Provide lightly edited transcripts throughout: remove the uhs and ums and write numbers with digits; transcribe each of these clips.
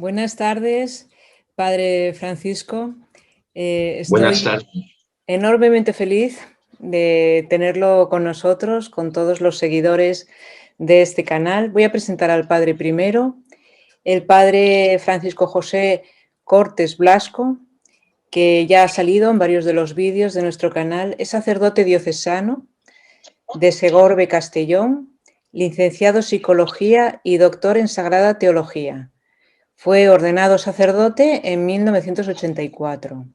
Buenas tardes, Padre Francisco. Buenas Estoy tardes. enormemente feliz de tenerlo con nosotros, con todos los seguidores de este canal. Voy a presentar al Padre primero, el Padre Francisco José Cortes Blasco, que ya ha salido en varios de los vídeos de nuestro canal. Es sacerdote diocesano de Segorbe, Castellón, licenciado en Psicología y doctor en Sagrada Teología. Fue ordenado sacerdote en 1984.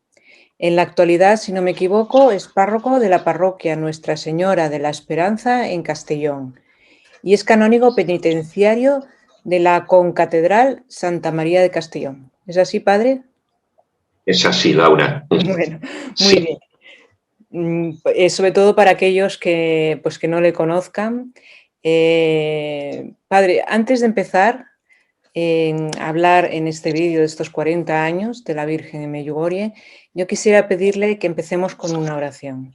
En la actualidad, si no me equivoco, es párroco de la parroquia Nuestra Señora de la Esperanza en Castellón y es canónigo penitenciario de la Concatedral Santa María de Castellón. ¿Es así, padre? Es así, Laura. Bueno, muy Sí. bien. Sobre todo para aquellos que no le conozcan. Padre, antes de empezar a hablar en este vídeo de estos 40 años de la Virgen de Medjugorje, yo quisiera pedirle que empecemos con una oración.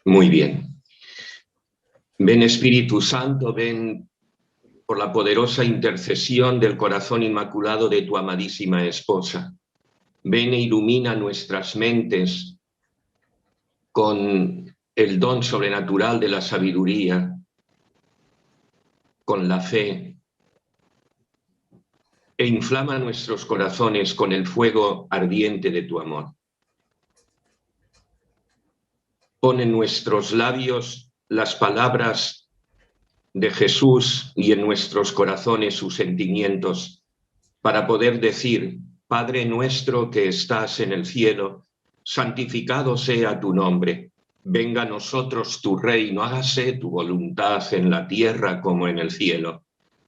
Muy bien. Ven Espíritu Santo, ven por la poderosa intercesión del corazón inmaculado de tu amadísima esposa. Ven e ilumina nuestras mentes con el don sobrenatural de la sabiduría, con la fe, e inflama nuestros corazones con el fuego ardiente de tu amor. Pon en nuestros labios las palabras de Jesús y en nuestros corazones sus sentimientos para poder decir: Padre nuestro que estás en el cielo, santificado sea tu nombre. Venga a nosotros tu reino, hágase tu voluntad en la tierra como en el cielo.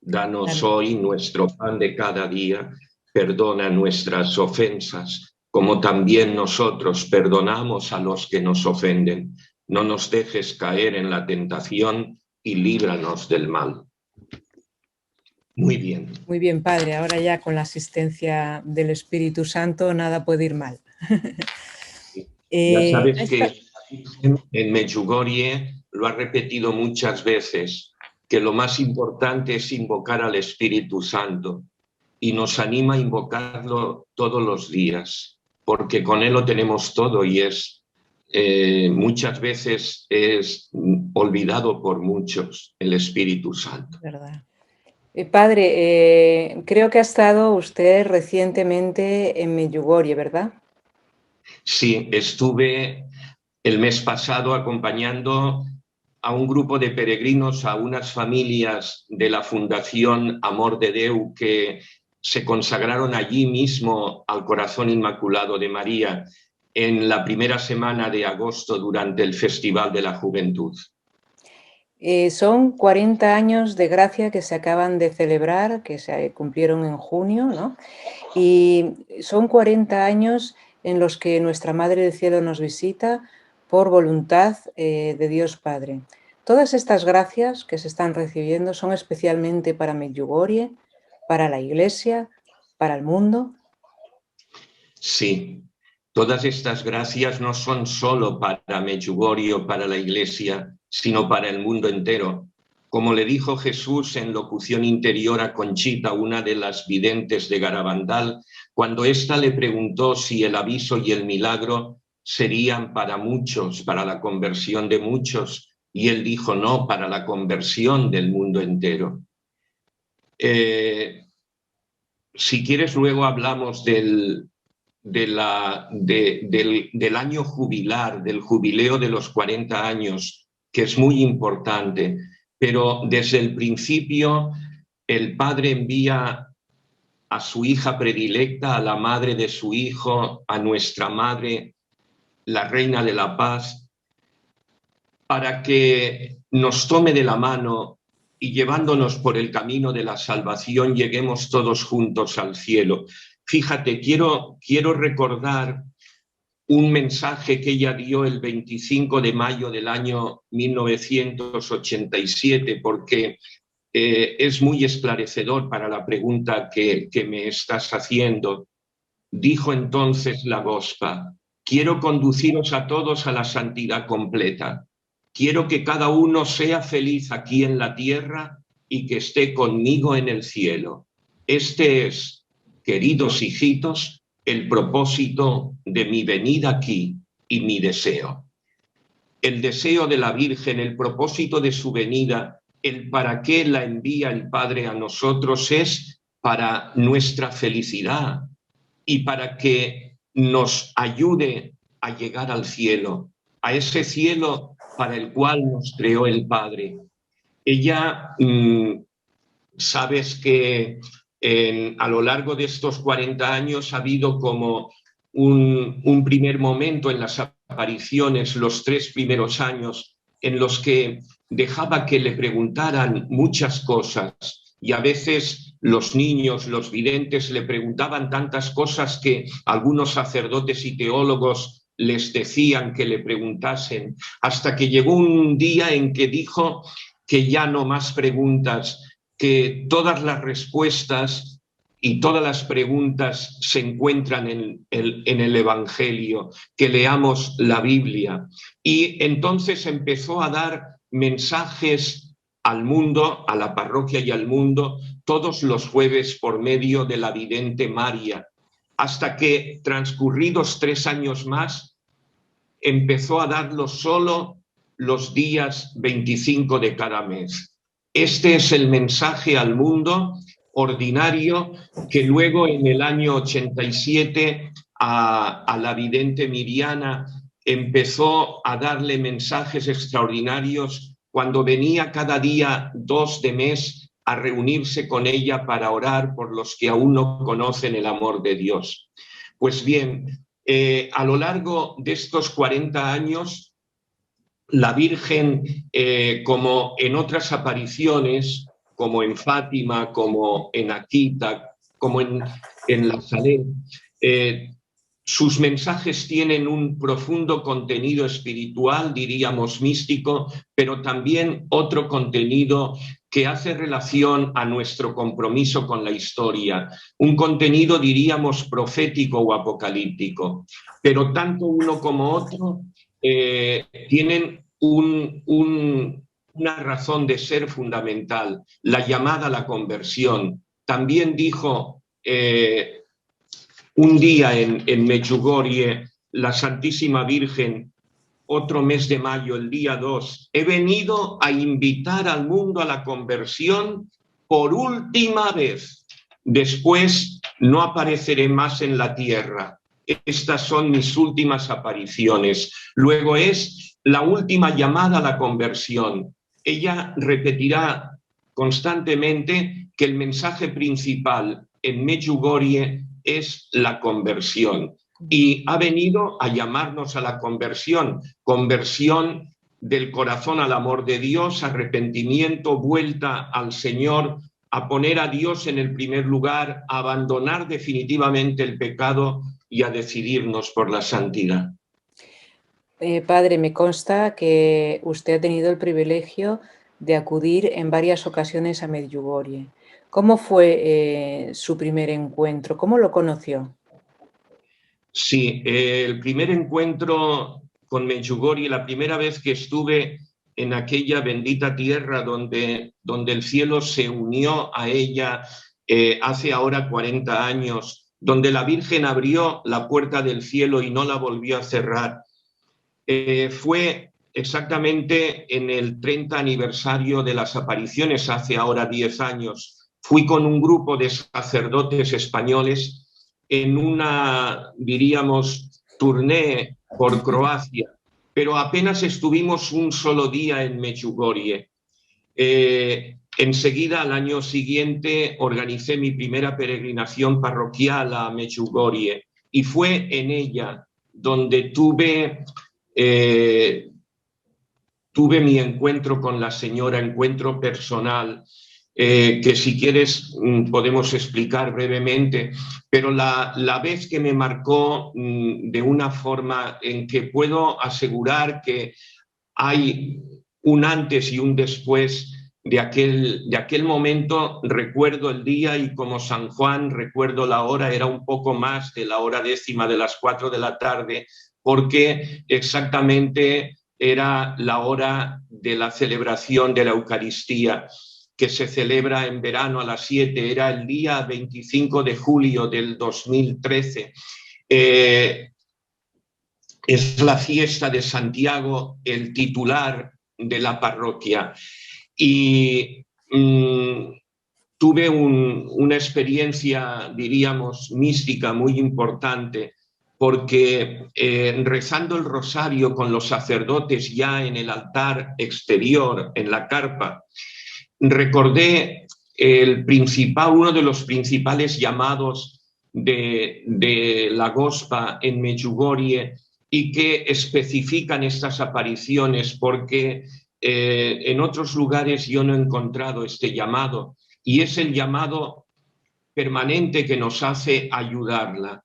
Danos hoy nuestro pan de cada día, perdona nuestras ofensas, como también nosotros perdonamos a los que nos ofenden. No nos dejes caer en la tentación y líbranos del mal. Muy bien. Muy bien, Padre. Ahora ya con la asistencia del Espíritu Santo nada puede ir mal. Ya sabes que en Medjugorje lo ha repetido muchas veces, que lo más importante es invocar al Espíritu Santo, y nos anima a invocarlo todos los días, porque con él lo tenemos todo y muchas veces es olvidado por muchos, el Espíritu Santo. ¿Verdad? Padre, creo que ha estado usted recientemente en Medjugorje, ¿verdad? Sí, estuve el mes pasado acompañando a un grupo de peregrinos, a unas familias de la Fundación Amor de Déu que se consagraron allí mismo al Corazón Inmaculado de María en la primera semana de agosto durante el Festival de la Juventud. Son 40 años de gracia que se acaban de celebrar, que se cumplieron en junio, ¿no? Y son 40 años en los que nuestra Madre del Cielo nos visita por voluntad de Dios Padre. Todas estas gracias que se están recibiendo son especialmente para Medjugorje, para la Iglesia, para el mundo. Sí, todas estas gracias no son solo para Medjugorje o para la Iglesia, sino para el mundo entero. Como le dijo Jesús en locución interior a Conchita, una de las videntes de Garabandal, cuando ésta le preguntó si el aviso y el milagro serían para muchos, para la conversión de muchos, y él dijo no, para la conversión del mundo entero. Si quieres, luego hablamos del año jubilar, del jubileo de los 40 años, que es muy importante, pero desde el principio el padre envía a su hija predilecta, a la madre de su hijo, a nuestra madre, la Reina de la Paz, para que nos tome de la mano y llevándonos por el camino de la salvación lleguemos todos juntos al cielo. Fíjate, quiero recordar un mensaje que ella dio el 25 de mayo del año 1987, porque es muy esclarecedor para la pregunta que me estás haciendo. Dijo entonces la Gospa: quiero conduciros a todos a la santidad completa. Quiero que cada uno sea feliz aquí en la tierra y que esté conmigo en el cielo. Este es, queridos hijitos, el propósito de mi venida aquí y mi deseo. El deseo de la Virgen, el propósito de su venida, el para qué la envía el Padre a nosotros es para nuestra felicidad y para que nos ayude a llegar al cielo, a ese cielo para el cual nos creó el Padre. Ella, sabes que a lo largo de estos 40 años ha habido como un primer momento en las apariciones, los 3 primeros años, en los que dejaba que le preguntaran muchas cosas y a veces los niños, los videntes, le preguntaban tantas cosas que algunos sacerdotes y teólogos les decían que le preguntasen, hasta que llegó un día en que dijo que ya no más preguntas, que todas las respuestas y todas las preguntas se encuentran en el Evangelio, que leamos la Biblia. Y entonces empezó a dar mensajes al mundo, a la parroquia y al mundo, todos los jueves por medio de la vidente María, hasta que transcurridos 3 años más, empezó a darlo solo los días 25 de cada mes. Este es el mensaje al mundo ordinario que luego en el año 87 a la vidente Miriana empezó a darle mensajes extraordinarios cuando venía cada día 2 de mes a reunirse con ella para orar por los que aún no conocen el amor de Dios. Pues bien, a lo largo de estos 40 años, la Virgen, como en otras apariciones, como en Fátima, como en Akita, como en Nazaret, sus mensajes tienen un profundo contenido espiritual, diríamos místico, pero también otro contenido que hace relación a nuestro compromiso con la historia, un contenido, diríamos, profético o apocalíptico. Pero tanto uno como otro tienen una razón de ser fundamental, la llamada a la conversión. También dijo un día en Medjugorje la Santísima Virgen, otro mes de mayo, el día 2, he venido a invitar al mundo a la conversión por última vez. Después no apareceré más en la tierra. Estas son mis últimas apariciones. Luego es la última llamada a la conversión. Ella repetirá constantemente que el mensaje principal en Medjugorje es la conversión. Y ha venido a llamarnos a la conversión, conversión del corazón al amor de Dios, arrepentimiento, vuelta al Señor, a poner a Dios en el primer lugar, a abandonar definitivamente el pecado y a decidirnos por la santidad. Padre, me consta que usted ha tenido el privilegio de acudir en varias ocasiones a Medjugorje. ¿Cómo fue su primer encuentro? ¿Cómo lo conoció? Sí, el primer encuentro con Medjugorje, la primera vez que estuve en aquella bendita tierra donde el cielo se unió a ella hace ahora 40 años, donde la Virgen abrió la puerta del cielo y no la volvió a cerrar. Fue exactamente en el 30 aniversario de las apariciones, hace ahora 10 años. Fui con un grupo de sacerdotes españoles en una, diríamos, tournée por Croacia, pero apenas estuvimos un solo día en Medjugorje. Enseguida, al año siguiente, organicé mi primera peregrinación parroquial a Medjugorje y fue en ella donde tuve mi encuentro con la Señora, encuentro personal, que si quieres podemos explicar brevemente, pero la vez que me marcó de una forma en que puedo asegurar que hay un antes y un después de aquel momento. Recuerdo el día y como San Juan recuerdo la hora, era un poco más de la hora 10:00 de las 4 de la tarde, porque exactamente era la hora de la celebración de la Eucaristía. que se celebra en verano a las 7, era el día 25 de julio del 2013. Es la fiesta de Santiago, el titular de la parroquia. Y tuve una experiencia, diríamos, mística muy importante, porque rezando el rosario con los sacerdotes ya en el altar exterior, en la carpa, recordé uno de los principales llamados de la Gospa en Medjugorje, y que especifican estas apariciones, porque en otros lugares yo no he encontrado este llamado, y es el llamado permanente que nos hace ayudarla.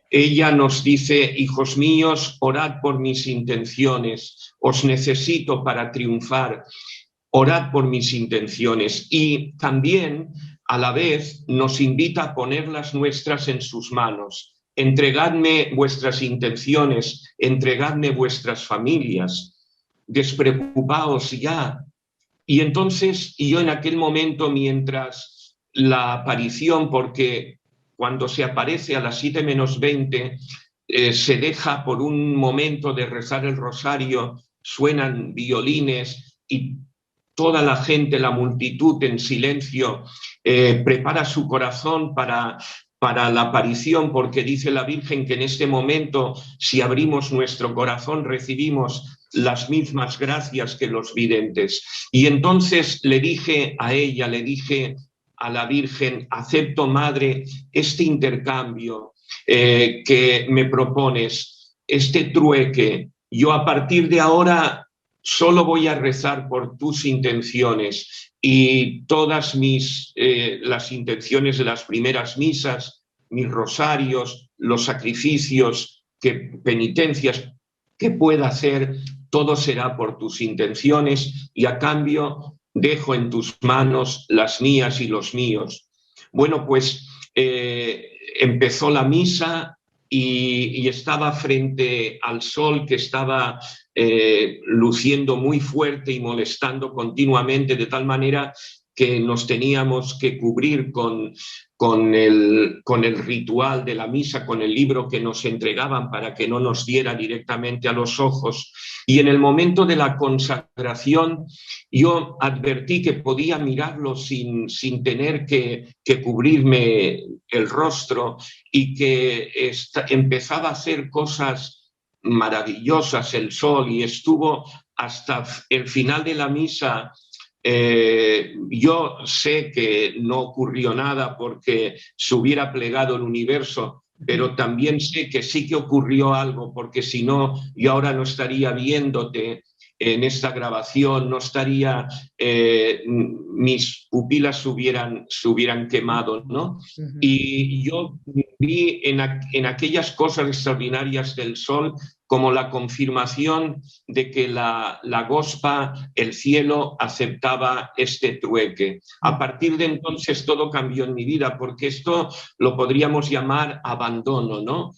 Ella nos dice: hijos míos, orad por mis intenciones, os necesito para triunfar, orad por mis intenciones. Y también, a la vez, nos invita a poner las nuestras en sus manos. Entregadme vuestras intenciones, entregadme vuestras familias, despreocupaos ya. Y entonces yo en aquel momento, mientras la aparición, porque cuando se aparece a las 7 menos 20, se deja por un momento de rezar el rosario, suenan violines y toda la gente, la multitud en silencio, prepara su corazón para la aparición, porque dice la Virgen que en este momento, si abrimos nuestro corazón, recibimos las mismas gracias que los videntes. Y entonces le dije a ella, le dije a la Virgen: acepto, Madre, este intercambio que me propones, este trueque. Yo a partir de ahora solo voy a rezar por tus intenciones, y todas las intenciones de las primeras misas, mis rosarios, los sacrificios, penitencias que pueda hacer, todo será por tus intenciones, y a cambio dejo en tus manos las mías y los míos. Bueno, pues empezó la misa y estaba frente al sol, que estaba luciendo muy fuerte y molestando continuamente, de tal manera que nos teníamos que cubrir con el ritual de la misa, con el libro que nos entregaban para que no nos diera directamente a los ojos. Y en el momento de la consagración yo advertí que podía mirarlo sin tener que cubrirme el rostro, y que empezaba a hacer cosas maravillosas el sol, y estuvo hasta el final de la misa. Yo sé que no ocurrió nada porque se hubiera plegado el universo, pero también sé que sí que ocurrió algo, porque si no, yo ahora no estaría viéndote en esta grabación, no estaría, mis pupilas se hubieran quemado, ¿no? Y yo vi en aquellas cosas extraordinarias del sol como la confirmación de que la Gospa, el cielo, aceptaba este trueque. A partir de entonces todo cambió en mi vida, porque esto lo podríamos llamar abandono, ¿no?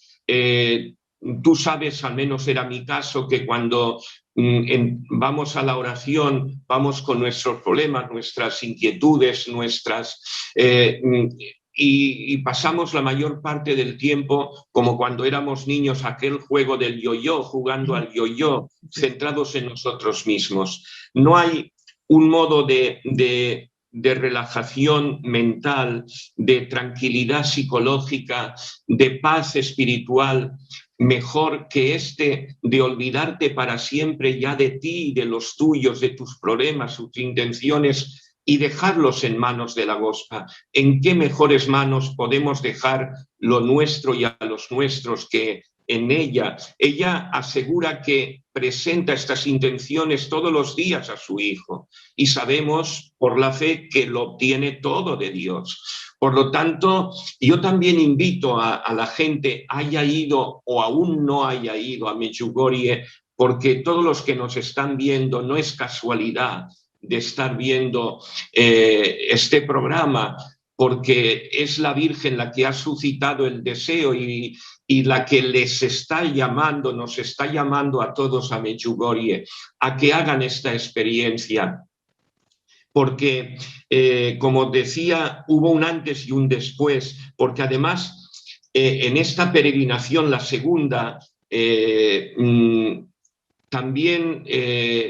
Tú sabes, al menos era mi caso, que cuando vamos a la oración, vamos con nuestros problemas, nuestras inquietudes, y pasamos la mayor parte del tiempo, como cuando éramos niños, aquel juego del yo-yo, jugando al yo-yo, centrados en nosotros mismos. No hay un modo de relajación mental, de tranquilidad psicológica, de paz espiritual, mejor que este de olvidarte para siempre ya de ti, de los tuyos, de tus problemas, tus intenciones, y dejarlos en manos de la Gospa. ¿En qué mejores manos podemos dejar lo nuestro y a los nuestros que en ella? Ella asegura que presenta estas intenciones todos los días a su Hijo, y sabemos por la fe que lo obtiene todo de Dios. Por lo tanto, yo también invito a la gente, haya ido o aún no haya ido a Medjugorje, porque todos los que nos están viendo, no es casualidad de estar viendo este programa, porque es la Virgen la que ha suscitado el deseo y la que les está llamando, nos está llamando a todos a Medjugorje, a que hagan esta experiencia. porque, como decía, hubo un antes y un después, porque además en esta peregrinación, la segunda, también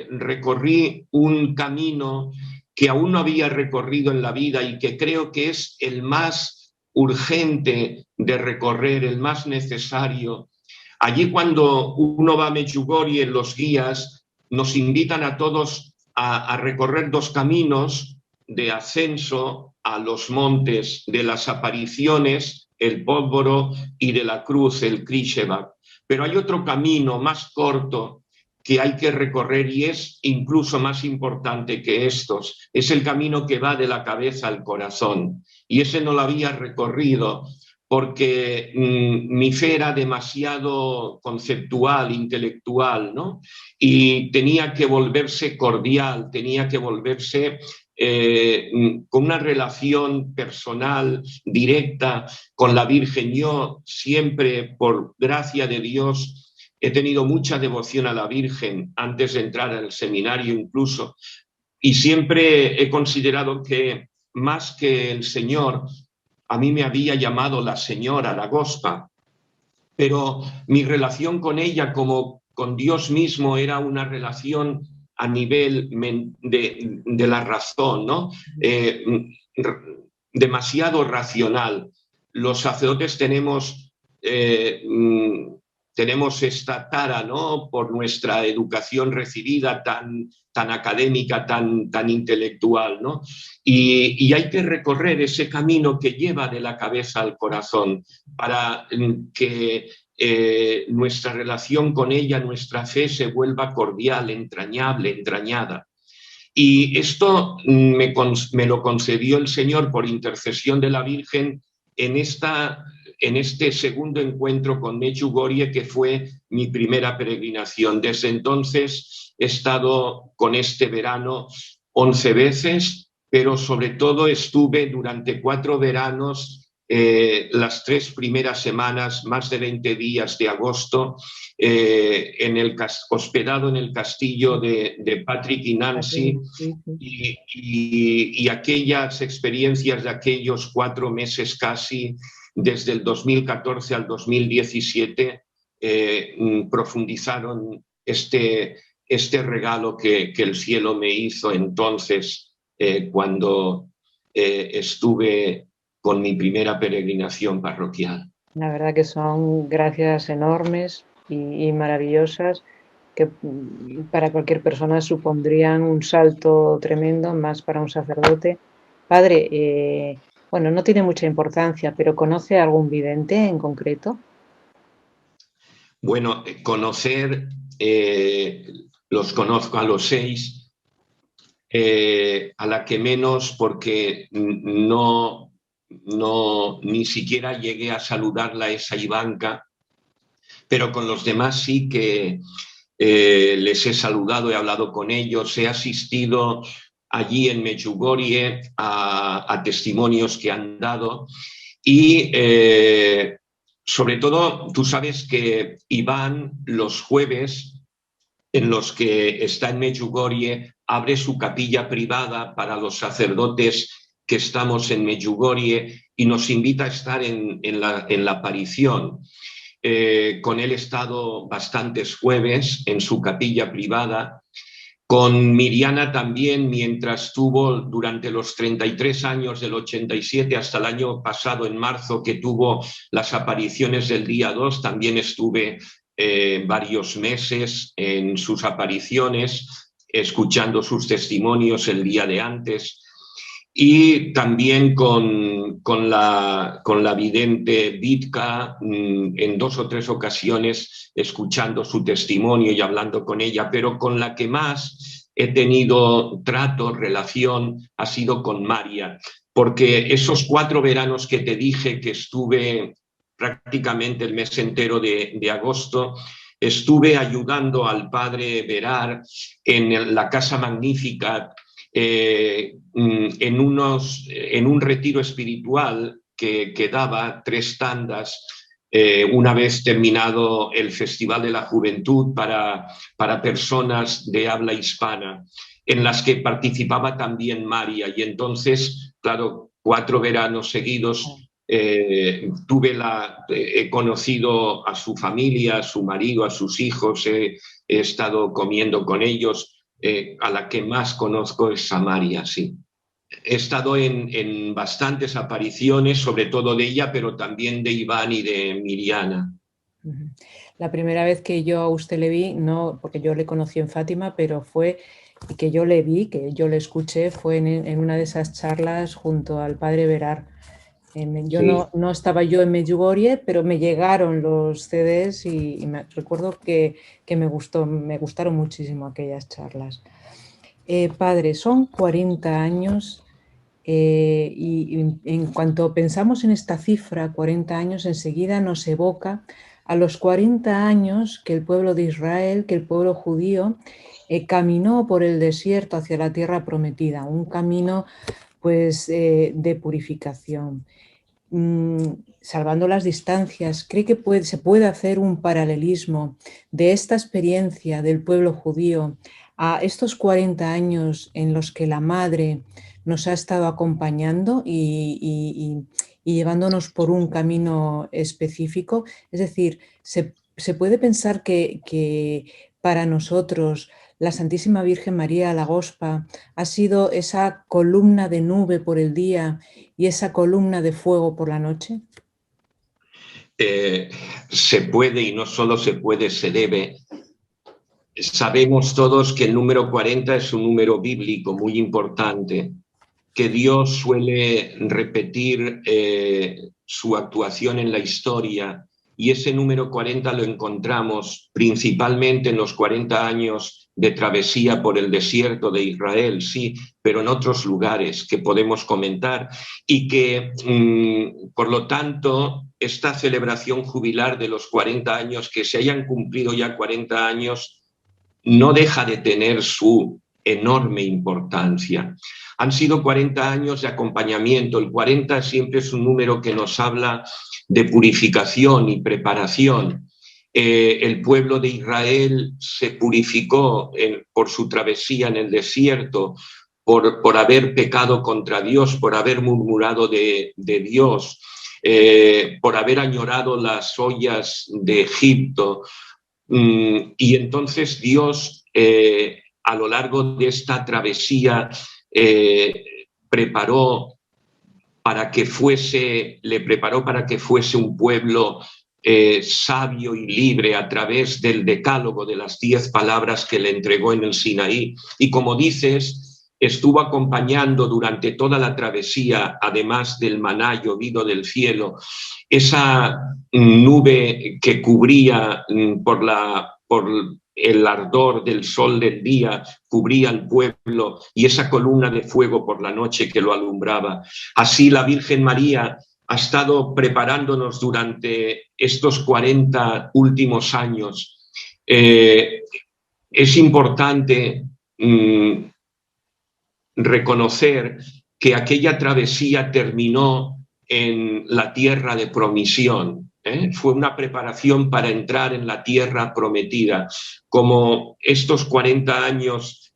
recorrí un camino que aún no había recorrido en la vida y que creo que es el más urgente de recorrer, el más necesario. Allí, cuando uno va a Medjugorje, en los guías nos invitan a todos a recorrer dos caminos de ascenso a los montes, de las apariciones, el Pótvoro, y de la cruz, el Krisheva. Pero hay otro camino más corto que hay que recorrer y es incluso más importante que estos. Es el camino que va de la cabeza al corazón. Y ese no lo había recorrido porque mi fe era demasiado conceptual, intelectual, ¿no? Y tenía que volverse cordial, tenía que volverse con una relación personal, directa con la Virgen. Yo siempre, por gracia de Dios, he tenido mucha devoción a la Virgen antes de entrar al seminario incluso, y siempre he considerado que más que el Señor, a mí me había llamado la Señora, la Gospa, pero mi relación con ella como con Dios mismo era una relación a nivel de la razón, ¿no? Demasiado racional. Los sacerdotes tenemos esta tara, ¿no? Por nuestra educación recibida tan académica, tan intelectual, ¿no? Y hay que recorrer ese camino que lleva de la cabeza al corazón para que nuestra relación con ella, nuestra fe, se vuelva cordial, entrañable, entrañada. Y esto me lo concedió el Señor por intercesión de la Virgen en este segundo encuentro con Medjugorje, que fue mi primera peregrinación. Desde entonces he estado con este verano 11 veces, pero sobre todo estuve durante 4 veranos, las 3 primeras semanas, más de 20 días de agosto, hospedado en el castillo de Patrick y Nancy, y aquellas experiencias de aquellos 4 meses casi, desde el 2014 al 2017, profundizaron este regalo que el cielo me hizo entonces, cuando estuve con mi primera peregrinación parroquial. La verdad que son gracias enormes y maravillosas que para cualquier persona supondrían un salto tremendo, más para un sacerdote. Padre, bueno, no tiene mucha importancia, pero ¿conoce algún vidente en concreto? Bueno, conocer, los conozco a los 6, a la que menos, porque ni siquiera llegué a saludarla, esa Ivanka, pero con los demás sí que les he saludado, he hablado con ellos, he asistido allí en Medjugorje a testimonios que han dado y sobre todo, tú sabes que Iván, los jueves en los que está en Medjugorje, abre su capilla privada para los sacerdotes que estamos en Medjugorje y nos invita a estar en la aparición. Con él he estado bastantes jueves en su capilla privada. Con Miriana también, mientras estuvo durante los 33 años del 87 hasta el año pasado, en marzo, que tuvo las apariciones del día 2, también estuve varios meses en sus apariciones, escuchando sus testimonios el día de antes. Y también con la vidente Vitka, en 2 o 3 ocasiones, escuchando su testimonio y hablando con ella, pero con la que más he tenido trato, relación, ha sido con María, porque esos 4 veranos que te dije que estuve prácticamente el mes entero de agosto, estuve ayudando al padre Verar en la Casa Magnífica, en un retiro espiritual que daba 3 tandas, una vez terminado el Festival de la Juventud para personas de habla hispana. en las que participaba también María. Y entonces, claro, 4 veranos seguidos he conocido a su familia, a su marido, a sus hijos, he estado comiendo con ellos. A la que más conozco es a María, sí. He estado en bastantes apariciones, sobre todo de ella, pero también de Iván y de Miriana. La primera vez que yo a usted le vi, no porque yo le conocí en Fátima, pero fue que yo le vi, que yo le escuché, fue en una de esas charlas junto al padre Verar. Yo Sí. no estaba yo en Medjugorje, pero me llegaron los CDs y recuerdo que me gustaron muchísimo aquellas charlas. Padre, son 40 años y en cuanto pensamos en esta cifra, 40 años, enseguida nos evoca a los 40 años que el pueblo de Israel, que el pueblo judío, caminó por el desierto hacia la tierra prometida, un camino pues, de purificación. Salvando las distancias, ¿cree que se puede hacer un paralelismo de esta experiencia del pueblo judío a estos 40 años en los que la Madre nos ha estado acompañando y llevándonos por un camino específico? Es decir, ¿se puede pensar que para nosotros la Santísima Virgen María la Gospa ha sido esa columna de nube por el día y esa columna de fuego por la noche? Se puede, y no solo se puede, se debe. Sabemos todos que el número 40 es un número bíblico muy importante, que Dios suele repetir su actuación en la historia, y ese número 40 lo encontramos principalmente en los 40 años de travesía por el desierto de Israel, sí, pero en otros lugares que podemos comentar, y que, por lo tanto, esta celebración jubilar de los 40 años, que se hayan cumplido ya 40 años, no deja de tener su enorme importancia. Han sido 40 años de acompañamiento. El 40 siempre es un número que nos habla de purificación y preparación. El pueblo de Israel se purificó por su travesía en el desierto, por haber pecado contra Dios, por haber murmurado de Dios, por haber añorado las ollas de Egipto. Y entonces Dios, a lo largo de esta travesía, preparó para que fuese un pueblo sabio y libre a través del decálogo de las 10 palabras que le entregó en el Sinaí. Y como dices, estuvo acompañando durante toda la travesía, además del maná llovido del cielo, esa nube que cubría por el ardor del sol del día, cubría al pueblo, y esa columna de fuego por la noche que lo alumbraba. Así la Virgen María ha estado preparándonos durante estos 40 últimos años. Es importante reconocer que aquella travesía terminó en la tierra de promisión. Fue una preparación para entrar en la tierra prometida. Como estos 40 años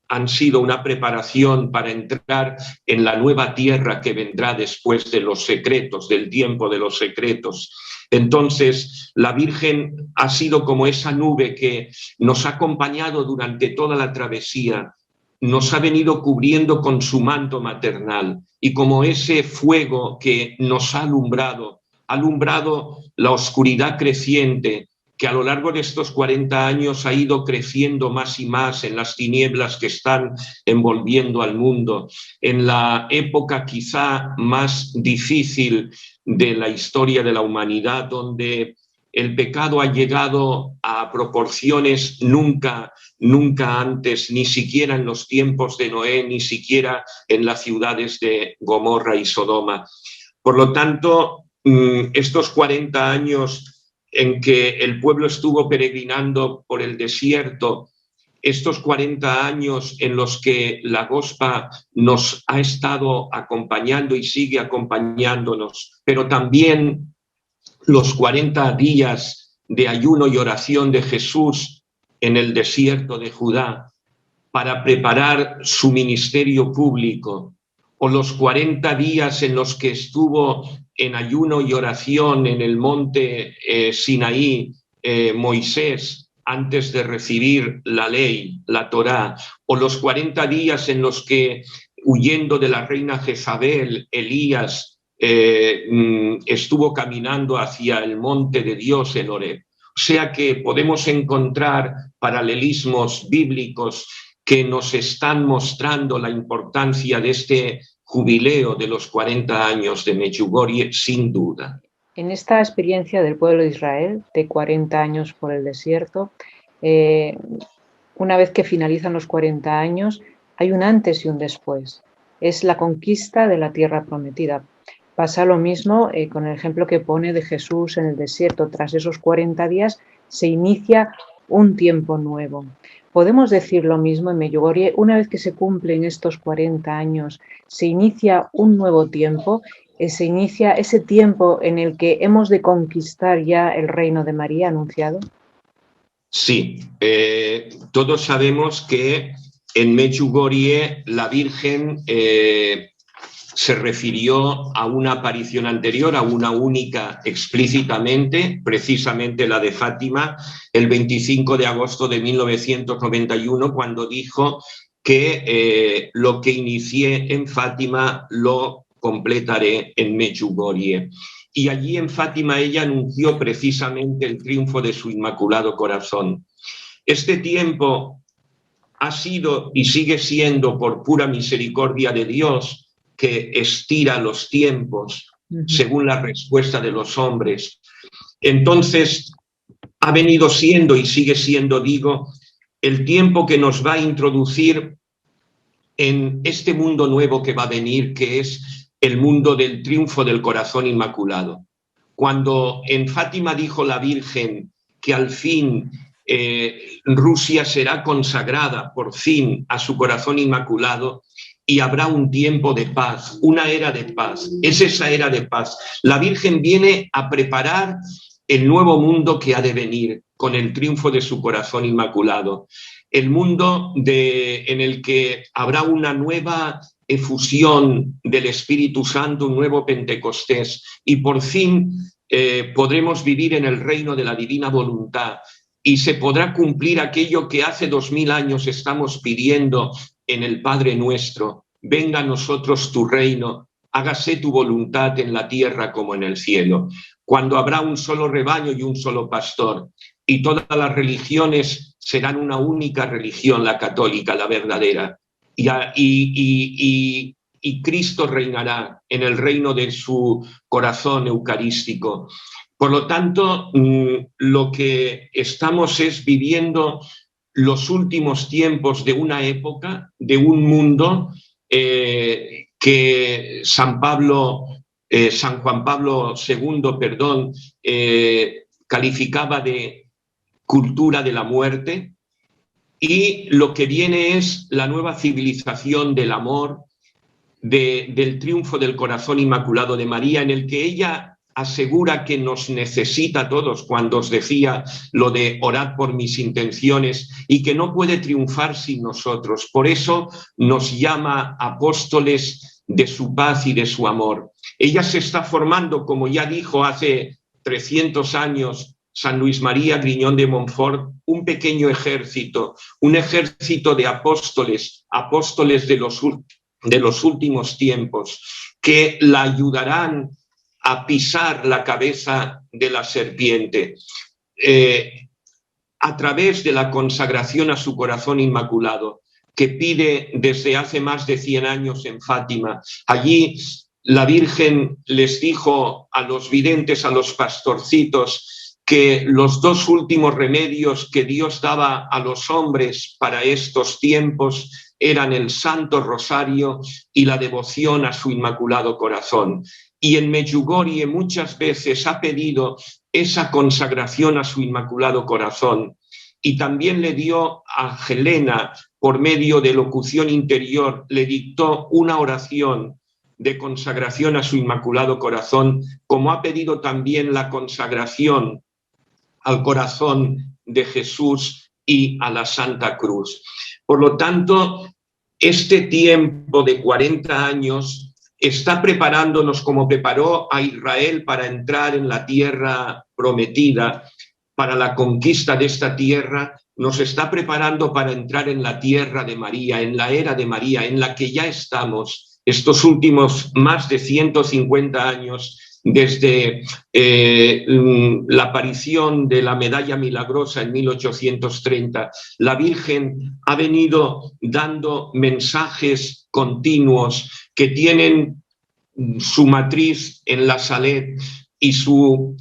han sido una preparación para entrar en la nueva tierra que vendrá después de los secretos, del tiempo de los secretos. Entonces, la Virgen ha sido como esa nube que nos ha acompañado durante toda la travesía, nos ha venido cubriendo con su manto maternal, y como ese fuego que nos ha alumbrado la oscuridad creciente, que a lo largo de estos 40 años ha ido creciendo más y más en las tinieblas que están envolviendo al mundo, en la época quizá más difícil de la historia de la humanidad, donde el pecado ha llegado a proporciones nunca antes, ni siquiera en los tiempos de Noé, ni siquiera en las ciudades de Gomorra y Sodoma. Por lo tanto, estos 40 años en que el pueblo estuvo peregrinando por el desierto, estos 40 años en los que la Gospa nos ha estado acompañando y sigue acompañándonos, pero también los 40 días de ayuno y oración de Jesús en el desierto de Judá, para preparar su ministerio público, o los 40 días en los que estuvo en ayuno y oración en el monte Sinaí, Moisés, antes de recibir la ley, la Torá, o los 40 días en los que, huyendo de la reina Jezabel, Elías estuvo caminando hacia el monte de Dios en Horeb. O sea que podemos encontrar paralelismos bíblicos que nos están mostrando la importancia de este jubileo de los 40 años de Medjugorje, sin duda. En esta experiencia del pueblo de Israel, de 40 años por el desierto, una vez que finalizan los 40 años, hay un antes y un después. Es la conquista de la tierra prometida. Pasa lo mismo con el ejemplo que pone de Jesús en el desierto. Tras esos 40 días se inicia un tiempo nuevo. ¿Podemos decir lo mismo en Medjugorje? Una vez que se cumplen estos 40 años, se inicia un nuevo tiempo, se inicia ese tiempo en el que hemos de conquistar ya el reino de María anunciado. Sí, todos sabemos que en Medjugorje la Virgen se refirió a una aparición anterior, a una única explícitamente, precisamente la de Fátima, el 25 de agosto de 1991, cuando dijo que lo que inicié en Fátima lo completaré en Medjugorje. Y allí en Fátima ella anunció precisamente el triunfo de su Inmaculado Corazón. Este tiempo ha sido y sigue siendo, por pura misericordia de Dios, que estira los tiempos según la respuesta de los hombres. Entonces, ha venido siendo y sigue siendo, digo, el tiempo que nos va a introducir en este mundo nuevo que va a venir, que es el mundo del triunfo del corazón inmaculado. Cuando en Fátima dijo la Virgen que al fin Rusia será consagrada por fin a su corazón inmaculado, y habrá un tiempo de paz, una era de paz. Es esa era de paz. La Virgen viene a preparar el nuevo mundo que ha de venir con el triunfo de su corazón inmaculado. El mundo en el que habrá una nueva efusión del Espíritu Santo, un nuevo Pentecostés, y por fin podremos vivir en el reino de la divina voluntad y se podrá cumplir aquello que hace 2000 años estamos pidiendo en el Padre Nuestro: venga a nosotros tu reino, hágase tu voluntad en la tierra como en el cielo. Cuando habrá un solo rebaño y un solo pastor, y todas las religiones serán una única religión, la católica, la verdadera, y Cristo reinará en el reino de su corazón eucarístico. Por lo tanto, lo que estamos es viviendo los últimos tiempos de una época, de un mundo que San Juan Pablo II, calificaba de cultura de la muerte, y lo que viene es la nueva civilización del amor, del triunfo del corazón inmaculado de María, en el que ella asegura que nos necesita a todos, cuando os decía lo de orad por mis intenciones, y que no puede triunfar sin nosotros. Por eso nos llama apóstoles de su paz y de su amor. Ella se está formando, como ya dijo hace 300 años San Luis María Griñón de Montfort, un pequeño ejército, un ejército de apóstoles, apóstoles de los últimos tiempos, que la ayudarán a pisar la cabeza de la serpiente a través de la consagración a su corazón inmaculado, que pide desde hace más de 100 años en Fátima. Allí la Virgen les dijo a los videntes, a los pastorcitos, que los dos últimos remedios que Dios daba a los hombres para estos tiempos eran el Santo Rosario y la devoción a su Inmaculado Corazón. Y en Medjugorje muchas veces ha pedido esa consagración a su Inmaculado Corazón, y también le dio a Helena, por medio de locución interior, le dictó una oración de consagración a su Inmaculado Corazón, como ha pedido también la consagración al corazón de Jesús y a la Santa Cruz. Por lo tanto, este tiempo de 40 años está preparándonos como preparó a Israel para entrar en la tierra prometida, para la conquista de esta tierra, nos está preparando para entrar en la tierra de María, en la era de María, en la que ya estamos estos últimos más de 150 años desde la aparición de la medalla milagrosa en 1830. La Virgen ha venido dando mensajes continuos que tienen su matriz en la Salet y su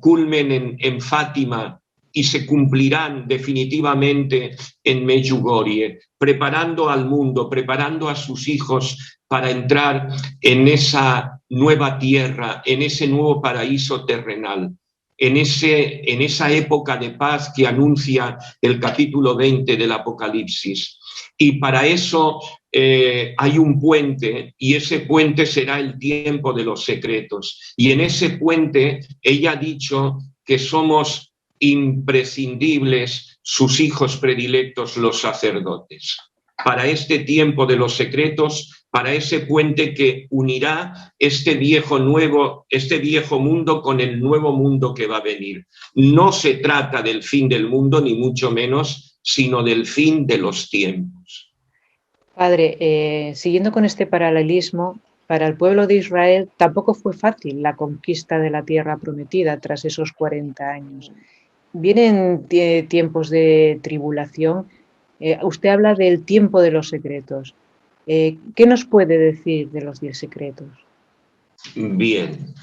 culmen en Fátima, y se cumplirán definitivamente en Medjugorje, preparando al mundo, preparando a sus hijos para entrar en esa nueva tierra, en ese nuevo paraíso terrenal, en esa época de paz que anuncia el capítulo 20 del Apocalipsis. Y para eso hay un puente, y ese puente será el tiempo de los secretos. Y en ese puente ella ha dicho que somos imprescindibles sus hijos predilectos, los sacerdotes, para este tiempo de los secretos, para ese puente que unirá este viejo mundo con el nuevo mundo que va a venir. No se trata del fin del mundo, ni mucho menos, sino del fin de los tiempos. Padre, siguiendo con este paralelismo, para el pueblo de Israel tampoco fue fácil la conquista de la tierra prometida tras esos 40 años. Vienen tiempos de tribulación. Usted habla del tiempo de los secretos. ¿Qué nos puede decir de los 10 secretos? Bien.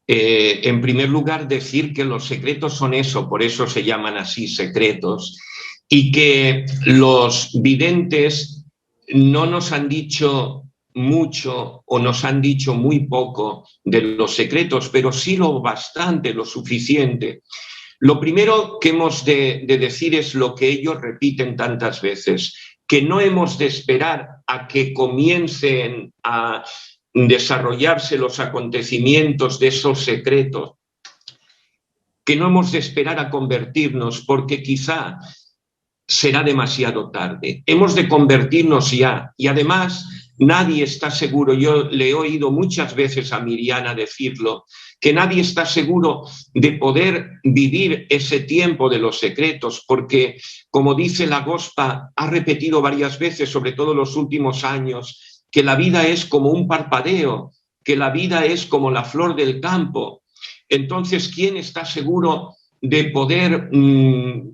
En primer lugar, decir que los secretos son eso, por eso se llaman así secretos, y que los videntes no nos han dicho mucho o nos han dicho muy poco de los secretos, pero sí lo bastante, lo suficiente. Lo primero que hemos de decir es lo que ellos repiten tantas veces, que no hemos de esperar a que comiencen a desarrollarse los acontecimientos de esos secretos, que no hemos de esperar a convertirnos porque quizá será demasiado tarde. Hemos de convertirnos ya, y además nadie está seguro, yo le he oído muchas veces a Miriana decirlo, que nadie está seguro de poder vivir ese tiempo de los secretos, porque, como dice la Gospa, ha repetido varias veces, sobre todo en los últimos años, que la vida es como un parpadeo, que la vida es como la flor del campo. Entonces, ¿quién está seguro de poder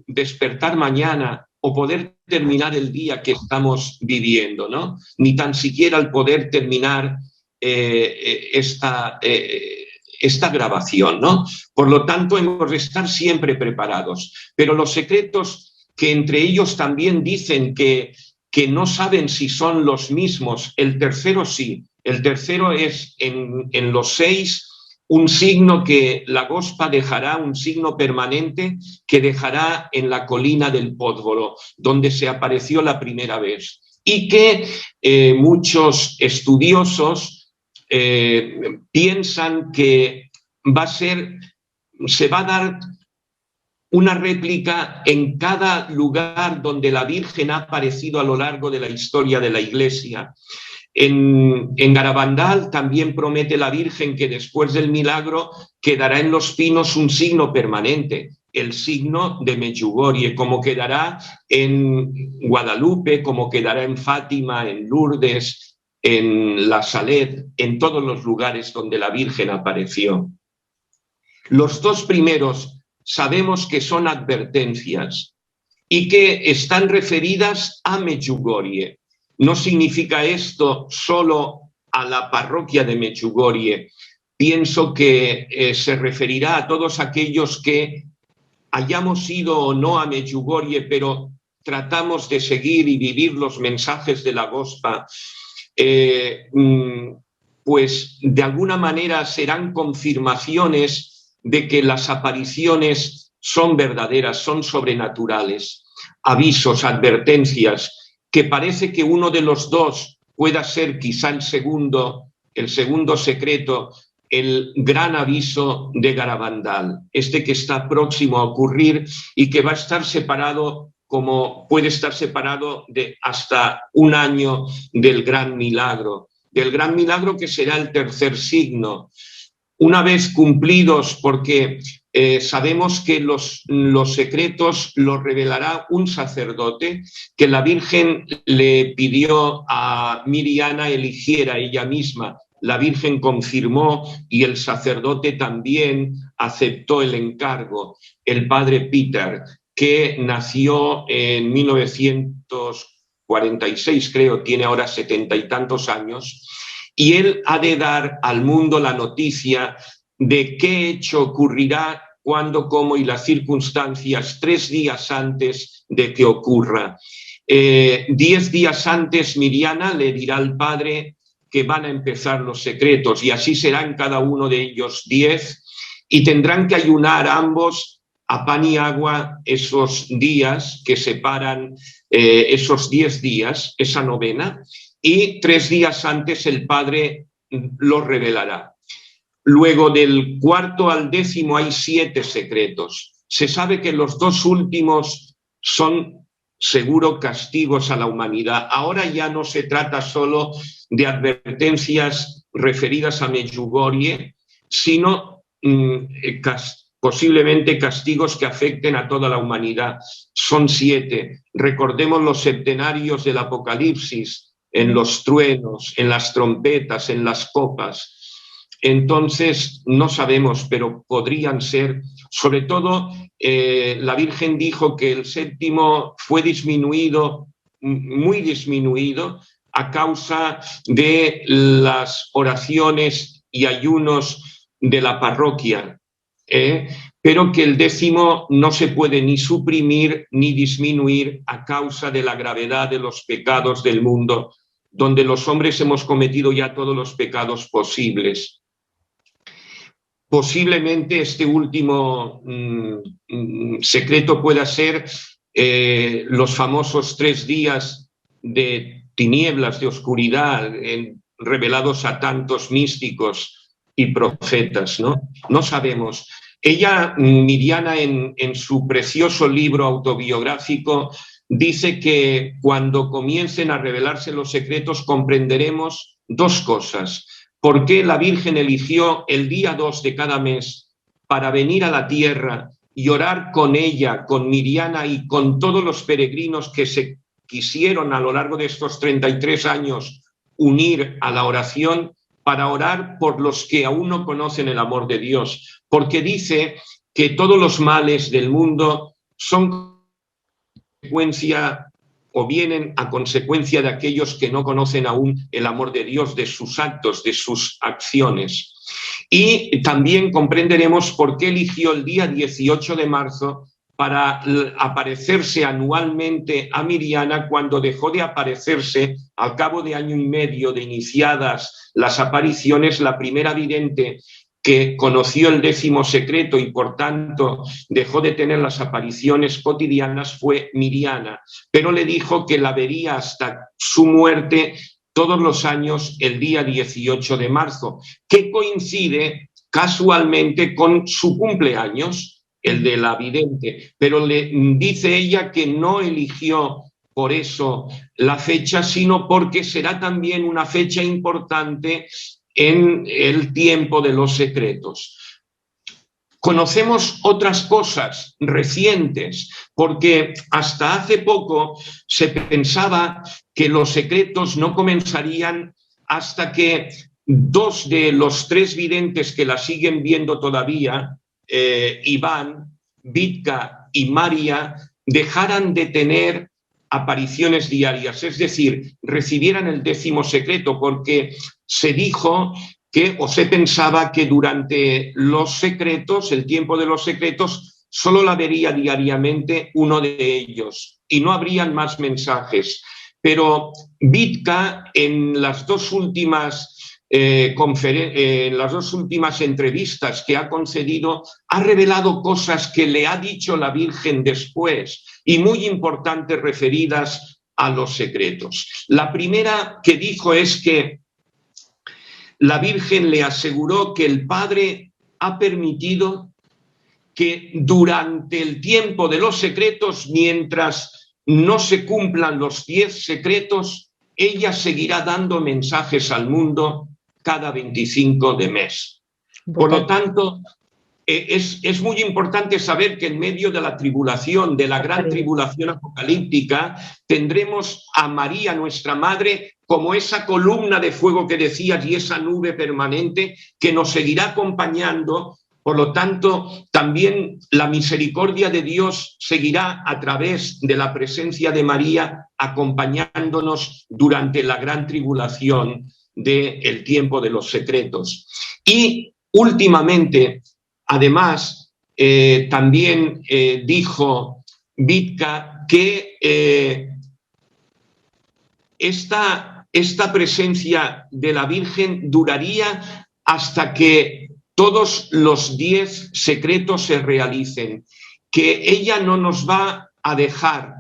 despertar mañana o poder terminar el día que estamos viviendo, ¿no? Ni tan siquiera el poder terminar esta grabación, ¿no? Por lo tanto, hemos de estar siempre preparados. Pero los secretos, que entre ellos también dicen que no saben si son los mismos, el tercero sí. El tercero es en los 6 un signo que la Gospa dejará, un signo permanente que dejará en la colina del Pótvoro, donde se apareció la primera vez. Y que muchos estudiosos piensan que se va a dar una réplica en cada lugar donde la Virgen ha aparecido a lo largo de la historia de la Iglesia. En Garabandal también promete la Virgen que después del milagro quedará en los pinos un signo permanente, el signo de Medjugorje, como quedará en Guadalupe, como quedará en Fátima, en Lourdes, en la Salet, en todos los lugares donde la Virgen apareció. Los 2 primeros sabemos que son advertencias y que están referidas a Medjugorje. No significa esto solo a la parroquia de Medjugorje. Pienso que se referirá a todos aquellos que hayamos ido o no a Medjugorje, pero tratamos de seguir y vivir los mensajes de la Gospa, pues de alguna manera serán confirmaciones de que las apariciones son verdaderas, son sobrenaturales, avisos, advertencias, que parece que uno de los 2 pueda ser quizá el segundo secreto, el gran aviso de Garabandal, que está próximo a ocurrir y que va a estar separado como puede estar separado de hasta un año del gran milagro que será el tercer signo. Una vez cumplidos, porque sabemos que los secretos los revelará un sacerdote, que la Virgen le pidió a Miriana eligiera ella misma. La Virgen confirmó y el sacerdote también aceptó el encargo, el padre Peter, que nació en 1946, creo, tiene ahora 70 y tantos años, y él ha de dar al mundo la noticia de qué hecho ocurrirá, cuándo, cómo y las circunstancias 3 días antes de que ocurra. 10 días antes, Miriana le dirá al padre que van a empezar los secretos, y así serán cada uno de ellos 10, y tendrán que ayunar ambos a pan y agua esos días que separan esos 10 días, esa novena, y 3 días antes el padre lo revelará. Luego, del 4 al 10 hay 7 secretos. Se sabe que los 2 últimos son seguro castigos a la humanidad. Ahora ya no se trata solo de advertencias referidas a Medjugorje, sino posiblemente castigos que afecten a toda la humanidad. Son 7. Recordemos los septenarios del Apocalipsis, en los truenos, en las trompetas, en las copas. Entonces, no sabemos, pero podrían ser. Sobre todo, la Virgen dijo que el 7º fue disminuido, muy disminuido, a causa de las oraciones y ayunos de la parroquia, pero que el 10º no se puede ni suprimir ni disminuir a causa de la gravedad de los pecados del mundo, donde los hombres hemos cometido ya todos los pecados posibles. Posiblemente este último secreto pueda ser los famosos 3 días de tinieblas, de oscuridad, revelados a tantos místicos y profetas, ¿no? No sabemos. Ella, Miriana, en su precioso libro autobiográfico, dice que cuando comiencen a revelarse los secretos comprenderemos 2 cosas. ¿Por qué la Virgen eligió el día 2 de cada mes para venir a la tierra y orar con ella, con Miriana y con todos los peregrinos que se quisieron a lo largo de estos 33 años unir a la oración, para orar por los que aún no conocen el amor de Dios? Porque dice que todos los males del mundo son consecuencia o vienen a consecuencia de aquellos que no conocen aún el amor de Dios, de sus actos, de sus acciones. Y también comprenderemos por qué eligió el día 18 de marzo para aparecerse anualmente a Miriana, cuando dejó de aparecerse al cabo de año y medio de iniciadas las apariciones. La primera vidente que conoció el 10º secreto y por tanto dejó de tener las apariciones cotidianas fue Miriana, pero le dijo que la vería hasta su muerte todos los años el día 18 de marzo, que coincide casualmente con su cumpleaños, el de la vidente, pero le dice ella que no eligió por eso la fecha, sino porque será también una fecha importante en el tiempo de los secretos. Conocemos otras cosas recientes, porque hasta hace poco se pensaba que los secretos no comenzarían hasta que 2 de los 3 videntes que la siguen viendo todavía, Iván, Vitka y María, dejaran de tener apariciones diarias, es decir, recibieran el 10º secreto, porque se dijo que, o se pensaba que durante los secretos, el tiempo de los secretos, solo la vería diariamente uno de ellos y no habrían más mensajes. Pero Vitka, en las 2 últimas en las 2 últimas entrevistas que ha concedido, ha revelado cosas que le ha dicho la Virgen después y muy importantes referidas a los secretos. La primera que dijo es que la Virgen le aseguró que el Padre ha permitido que durante el tiempo de los secretos, mientras no se cumplan los 10 secretos, ella seguirá dando mensajes al mundo cada 25 de mes. Por lo tanto, es muy importante saber que en medio de la tribulación, de la gran tribulación apocalíptica, tendremos a María, nuestra Madre, como esa columna de fuego que decías y esa nube permanente que nos seguirá acompañando. Por lo tanto, también la misericordia de Dios seguirá a través de la presencia de María, acompañándonos durante la gran tribulación del tiempo de los secretos. Y últimamente, además, también dijo Vitka que esta presencia de la Virgen duraría hasta que todos los 10 secretos se realicen, que ella no nos va a dejar,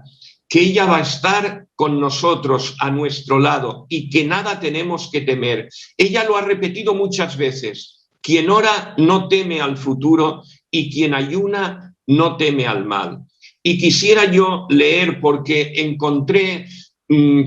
que ella va a estar con nosotros, a nuestro lado, y que nada tenemos que temer. Ella lo ha repetido muchas veces: quien ora no teme al futuro y quien ayuna no teme al mal. Y quisiera yo leer, porque encontré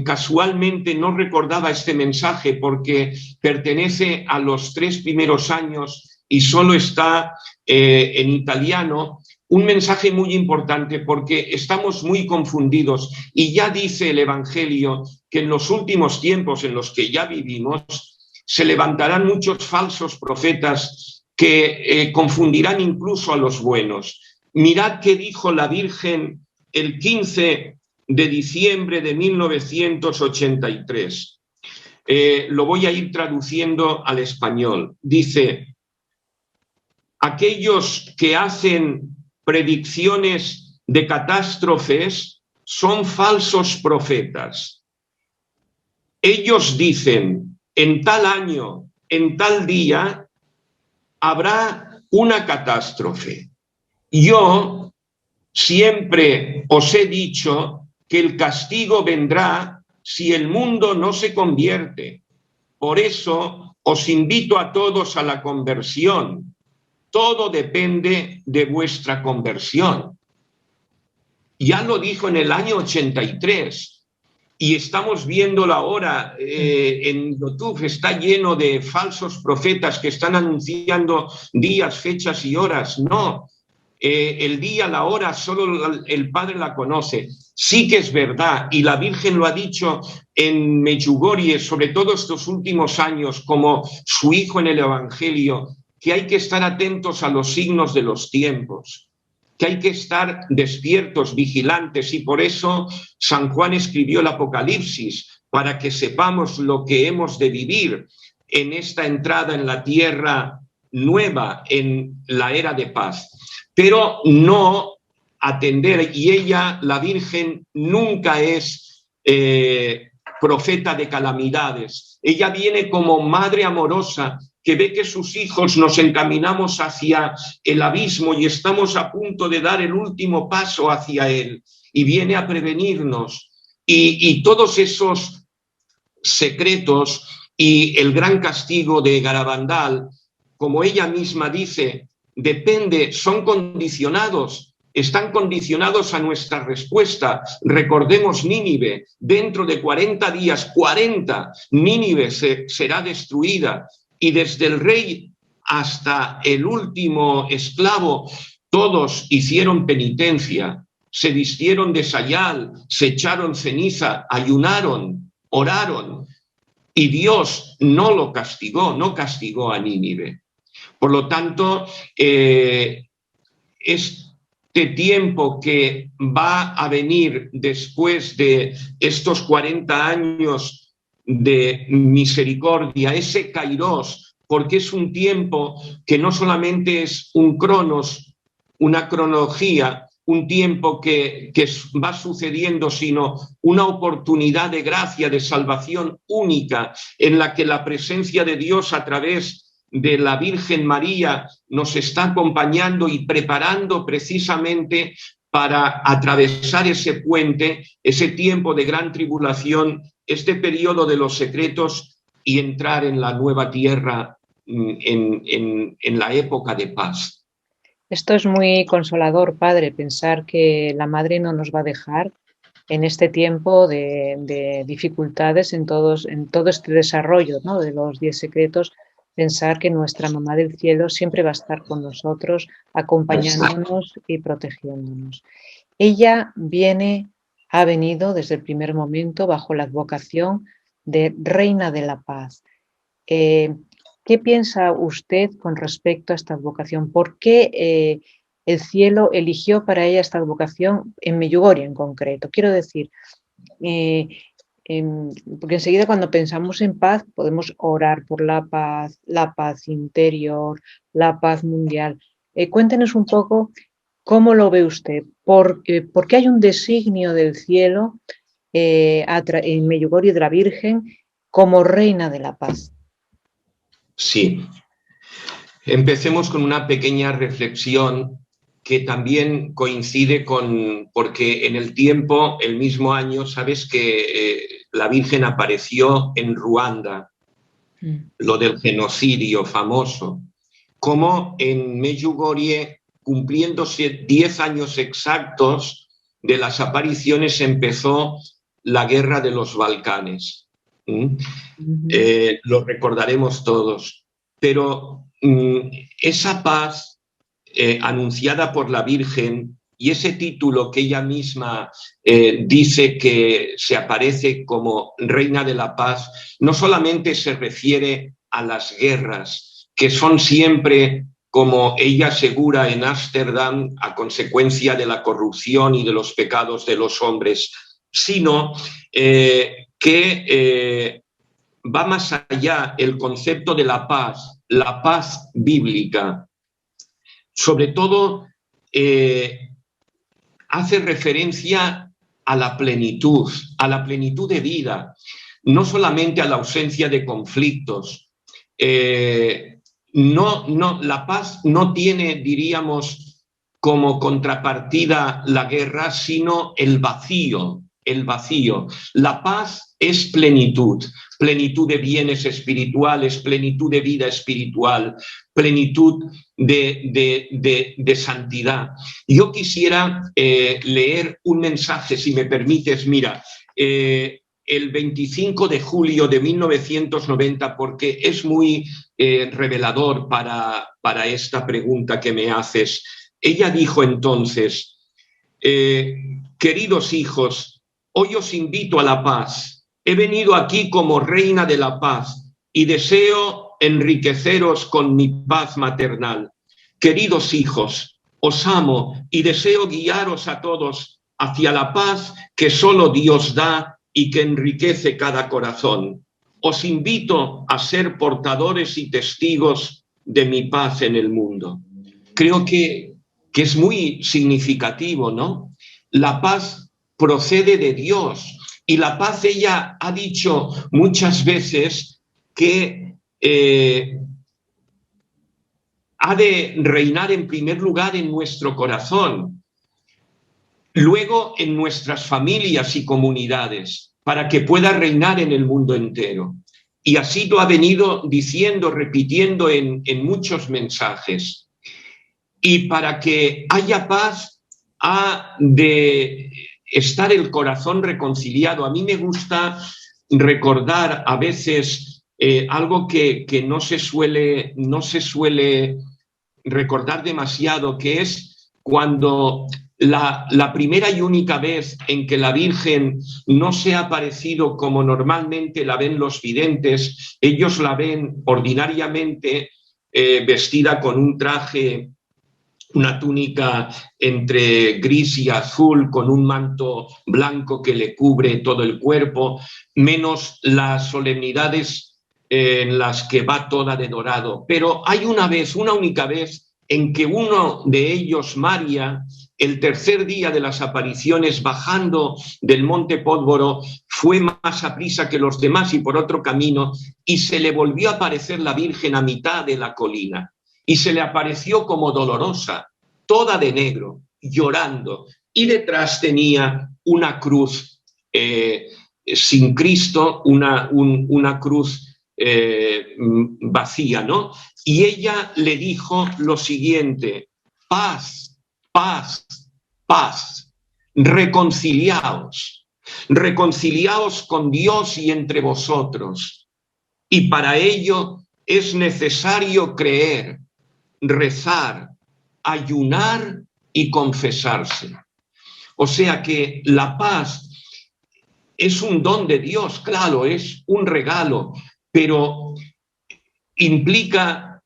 casualmente, no recordaba este mensaje porque pertenece a los 3 primeros años y solo está en italiano, un mensaje muy importante porque estamos muy confundidos y ya dice el Evangelio que en los últimos tiempos en los que ya vivimos se levantarán muchos falsos profetas que confundirán incluso a los buenos. Mirad qué dijo la Virgen el 15 de diciembre de 1983. Lo voy a ir traduciendo al español. Dice: aquellos que hacen predicciones de catástrofes son falsos profetas. Ellos dicen: en tal año, en tal día, habrá una catástrofe. Yo siempre os he dicho que el castigo vendrá si el mundo no se convierte. Por eso os invito a todos a la conversión. Todo depende de vuestra conversión. Ya lo dijo en el año 83 y estamos viéndolo ahora en YouTube. Está lleno de falsos profetas que están anunciando días, fechas y horas. No. El día, la hora, solo el Padre la conoce. Sí que es verdad, y la Virgen lo ha dicho en Medjugorje, sobre todo estos últimos años, como su hijo en el Evangelio, que hay que estar atentos a los signos de los tiempos, que hay que estar despiertos, vigilantes, y por eso San Juan escribió el Apocalipsis, para que sepamos lo que hemos de vivir en esta entrada en la tierra nueva, en la era de paz. Pero no atender, y ella, la Virgen, nunca es profeta de calamidades. Ella viene como madre amorosa que ve que sus hijos nos encaminamos hacia el abismo y estamos a punto de dar el último paso hacia él, y viene a prevenirnos. Y todos esos secretos y el gran castigo de Garabandal, como ella misma dice, depende, son condicionados, están condicionados a nuestra respuesta. Recordemos Nínive: dentro de 40 días, 40, Nínive será destruida, y desde el rey hasta el último esclavo, todos hicieron penitencia, se vistieron de sayal, se echaron ceniza, ayunaron, oraron, y Dios no lo castigó, no castigó a Nínive. Por lo tanto, este tiempo que va a venir después de estos 40 años de misericordia, ese kairos, porque es un tiempo que no solamente es un cronos, una cronología, un tiempo que va sucediendo, sino una oportunidad de gracia, de salvación única, en la que la presencia de Dios a través de la Virgen María nos está acompañando y preparando precisamente para atravesar ese puente, ese tiempo de gran tribulación, este periodo de los secretos, y entrar en la nueva tierra, en la época de paz. Esto es muy consolador, Padre, pensar que la Madre no nos va a dejar en este tiempo de dificultades en todo este desarrollo, ¿no?, de los 10 secretos, pensar que nuestra Mamá del Cielo siempre va a estar con nosotros, acompañándonos y protegiéndonos. Ella ha venido desde el primer momento bajo la advocación de Reina de la Paz. ¿Qué piensa usted con respecto a esta advocación? ¿Por qué el cielo eligió para ella esta advocación en Medjugorje en concreto? Quiero decir, porque enseguida cuando pensamos en paz podemos orar por la paz interior, la paz mundial. Cuéntenos un poco cómo lo ve usted, por qué hay un designio del cielo en Medjugorje de la Virgen como Reina de la Paz. Sí. Empecemos con una pequeña reflexión que también coincide porque en el tiempo, el mismo año, sabes que la Virgen apareció en Ruanda, lo del genocidio famoso, como en Medjugorje, cumpliéndose 10 años exactos de las apariciones, empezó la guerra de los Balcanes. Lo recordaremos todos, pero esa paz anunciada por la Virgen y ese título que ella misma dice que se aparece como Reina de la Paz, no solamente se refiere a las guerras, que son siempre, como ella asegura en Ámsterdam, a consecuencia de la corrupción y de los pecados de los hombres, sino que va más allá el concepto de la paz bíblica. Sobre todo hace referencia a la plenitud de vida, no solamente a la ausencia de conflictos. La paz no tiene, diríamos, como contrapartida la guerra, sino el vacío. La paz es plenitud de bienes espirituales, plenitud de vida espiritual, plenitud de santidad. Yo quisiera leer un mensaje, si me permites, mira, el 25 de julio de 1990, porque es muy revelador para esta pregunta que me haces. Ella dijo entonces: queridos hijos, hoy os invito a la paz. He venido aquí como reina de la paz y deseo enriqueceros con mi paz maternal. Queridos hijos, os amo y deseo guiaros a todos hacia la paz que solo Dios da y que enriquece cada corazón. Os invito a ser portadores y testigos de mi paz en el mundo. Creo que es muy significativo, ¿no? La paz procede de Dios y la paz, ella ha dicho muchas veces que ha de reinar en primer lugar en nuestro corazón, luego en nuestras familias y comunidades, para que pueda reinar en el mundo entero. Y así lo ha venido diciendo, repitiendo en muchos mensajes. Y para que haya paz, ha de estar el corazón reconciliado. A mí me gusta recordar a veces algo que no se suele recordar demasiado, que es cuando la primera y única vez en que la Virgen no se ha aparecido como normalmente la ven los videntes. Ellos la ven ordinariamente vestida con un traje, una túnica entre gris y azul, con un manto blanco que le cubre todo el cuerpo, menos las solemnidades en las que va toda de dorado. Pero hay una única vez, en que uno de ellos, María, el tercer día de las apariciones, bajando del monte Pódvoro, fue más aprisa que los demás y por otro camino, y se le volvió a aparecer la Virgen a mitad de la colina. Y se le apareció como dolorosa, toda de negro, llorando, y detrás tenía una cruz sin Cristo, una cruz vacía, ¿no? Y ella le dijo lo siguiente: paz, paz, paz, reconciliaos. Reconciliaos con Dios y entre vosotros. Y para ello es necesario creer, rezar, ayunar y confesarse. O sea que la paz es un don de Dios, claro, es un regalo, pero implica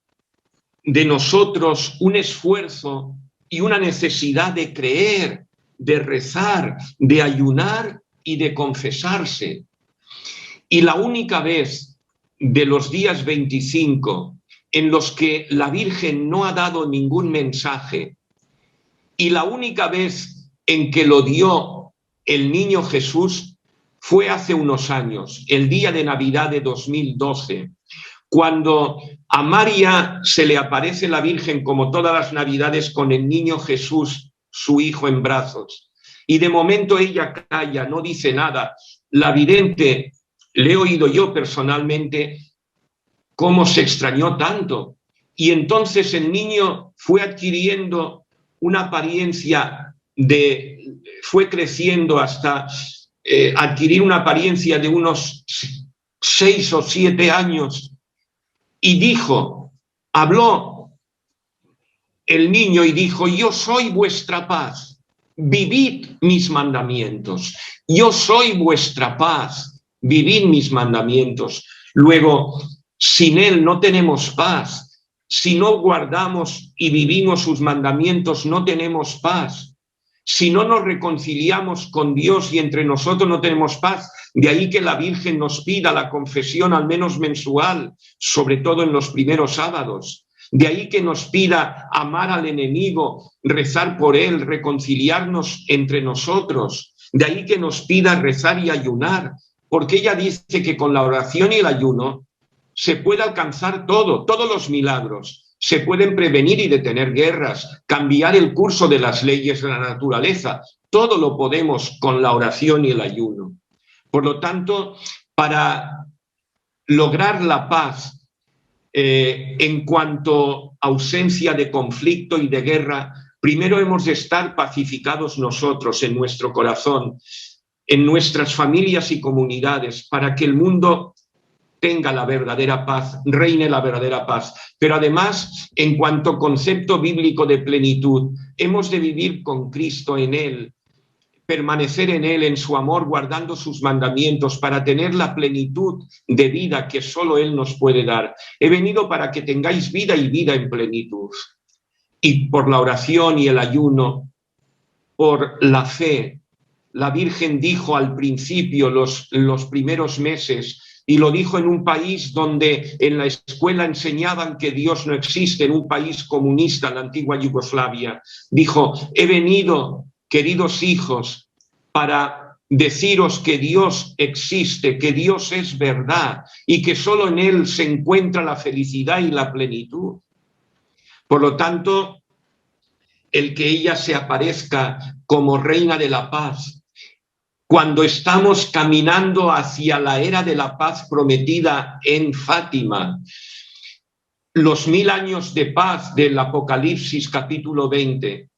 de nosotros un esfuerzo y una necesidad de creer, de rezar, de ayunar y de confesarse. Y la única vez de los días 25 en los que la Virgen no ha dado ningún mensaje, y la única vez en que lo dio el niño Jesús fue hace unos años, el día de Navidad de 2012, cuando a María se le aparece la Virgen como todas las Navidades con el niño Jesús, su hijo, en brazos. Y de momento ella calla, no dice nada. La vidente, le he oído yo personalmente cómo se extrañó tanto. Y entonces el niño fue adquiriendo una apariencia fue creciendo hasta adquirir una apariencia de unos 6 o 7 años. Y habló el niño y dijo: yo soy vuestra paz, vivid mis mandamientos. Yo soy vuestra paz, vivid mis mandamientos. Luego, sin él no tenemos paz. Si no guardamos y vivimos sus mandamientos, no tenemos paz. Si no nos reconciliamos con Dios y entre nosotros, no tenemos paz. De ahí que la Virgen nos pida la confesión al menos mensual, sobre todo en los primeros sábados. De ahí que nos pida amar al enemigo, rezar por él, reconciliarnos entre nosotros. De ahí que nos pida rezar y ayunar, porque ella dice que con la oración y el ayuno se puede alcanzar todos los milagros. Se pueden prevenir y detener guerras, cambiar el curso de las leyes de la naturaleza. Todo lo podemos con la oración y el ayuno. Por lo tanto, para lograr la paz en cuanto a ausencia de conflicto y de guerra, primero hemos de estar pacificados nosotros en nuestro corazón, en nuestras familias y comunidades, para que el mundo tenga la verdadera paz, reine la verdadera paz. Pero además, en cuanto a concepto bíblico de plenitud, hemos de vivir con Cristo en él, permanecer en él, en su amor, guardando sus mandamientos, para tener la plenitud de vida que solo él nos puede dar. He venido para que tengáis vida y vida en plenitud. Y por la oración y el ayuno, por la fe, la Virgen dijo al principio, los primeros meses, y lo dijo en un país donde en la escuela enseñaban que Dios no existe, en un país comunista, en la antigua Yugoslavia, dijo: he venido, queridos hijos, para deciros que Dios existe, que Dios es verdad y que solo en él se encuentra la felicidad y la plenitud. Por lo tanto, el que ella se aparezca como reina de la paz, cuando estamos caminando hacia la era de la paz prometida en Fátima, los 1000 años de paz del Apocalipsis capítulo 20,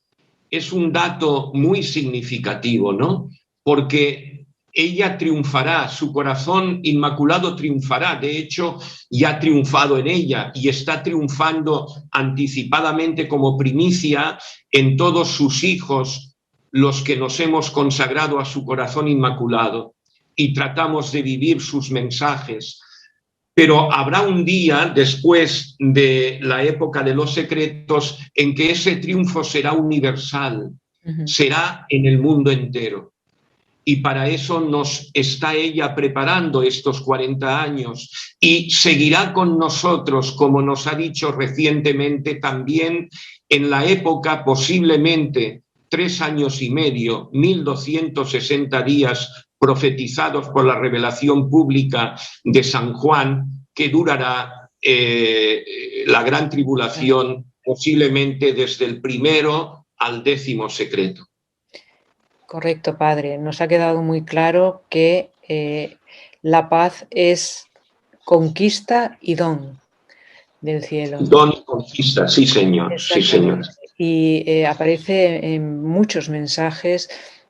es un dato muy significativo, ¿no? Porque ella triunfará, su corazón inmaculado triunfará. De hecho, ya ha triunfado en ella y está triunfando anticipadamente como primicia en todos sus hijos, los que nos hemos consagrado a su corazón inmaculado y tratamos de vivir sus mensajes. Pero habrá un día después de la época de los secretos en que ese triunfo será universal, será en el mundo entero. Y para eso nos está ella preparando estos 40 años y seguirá con nosotros, como nos ha dicho recientemente, también en la época posiblemente 3 años y medio, 1260 días profetizados por la revelación pública de San Juan, que durará la gran tribulación posiblemente desde el 1º al 10º secreto. Correcto, Padre. Nos ha quedado muy claro que la paz es conquista y don del cielo. Don y conquista, sí, señor. Sí, señor. Y aparece en muchos mensajes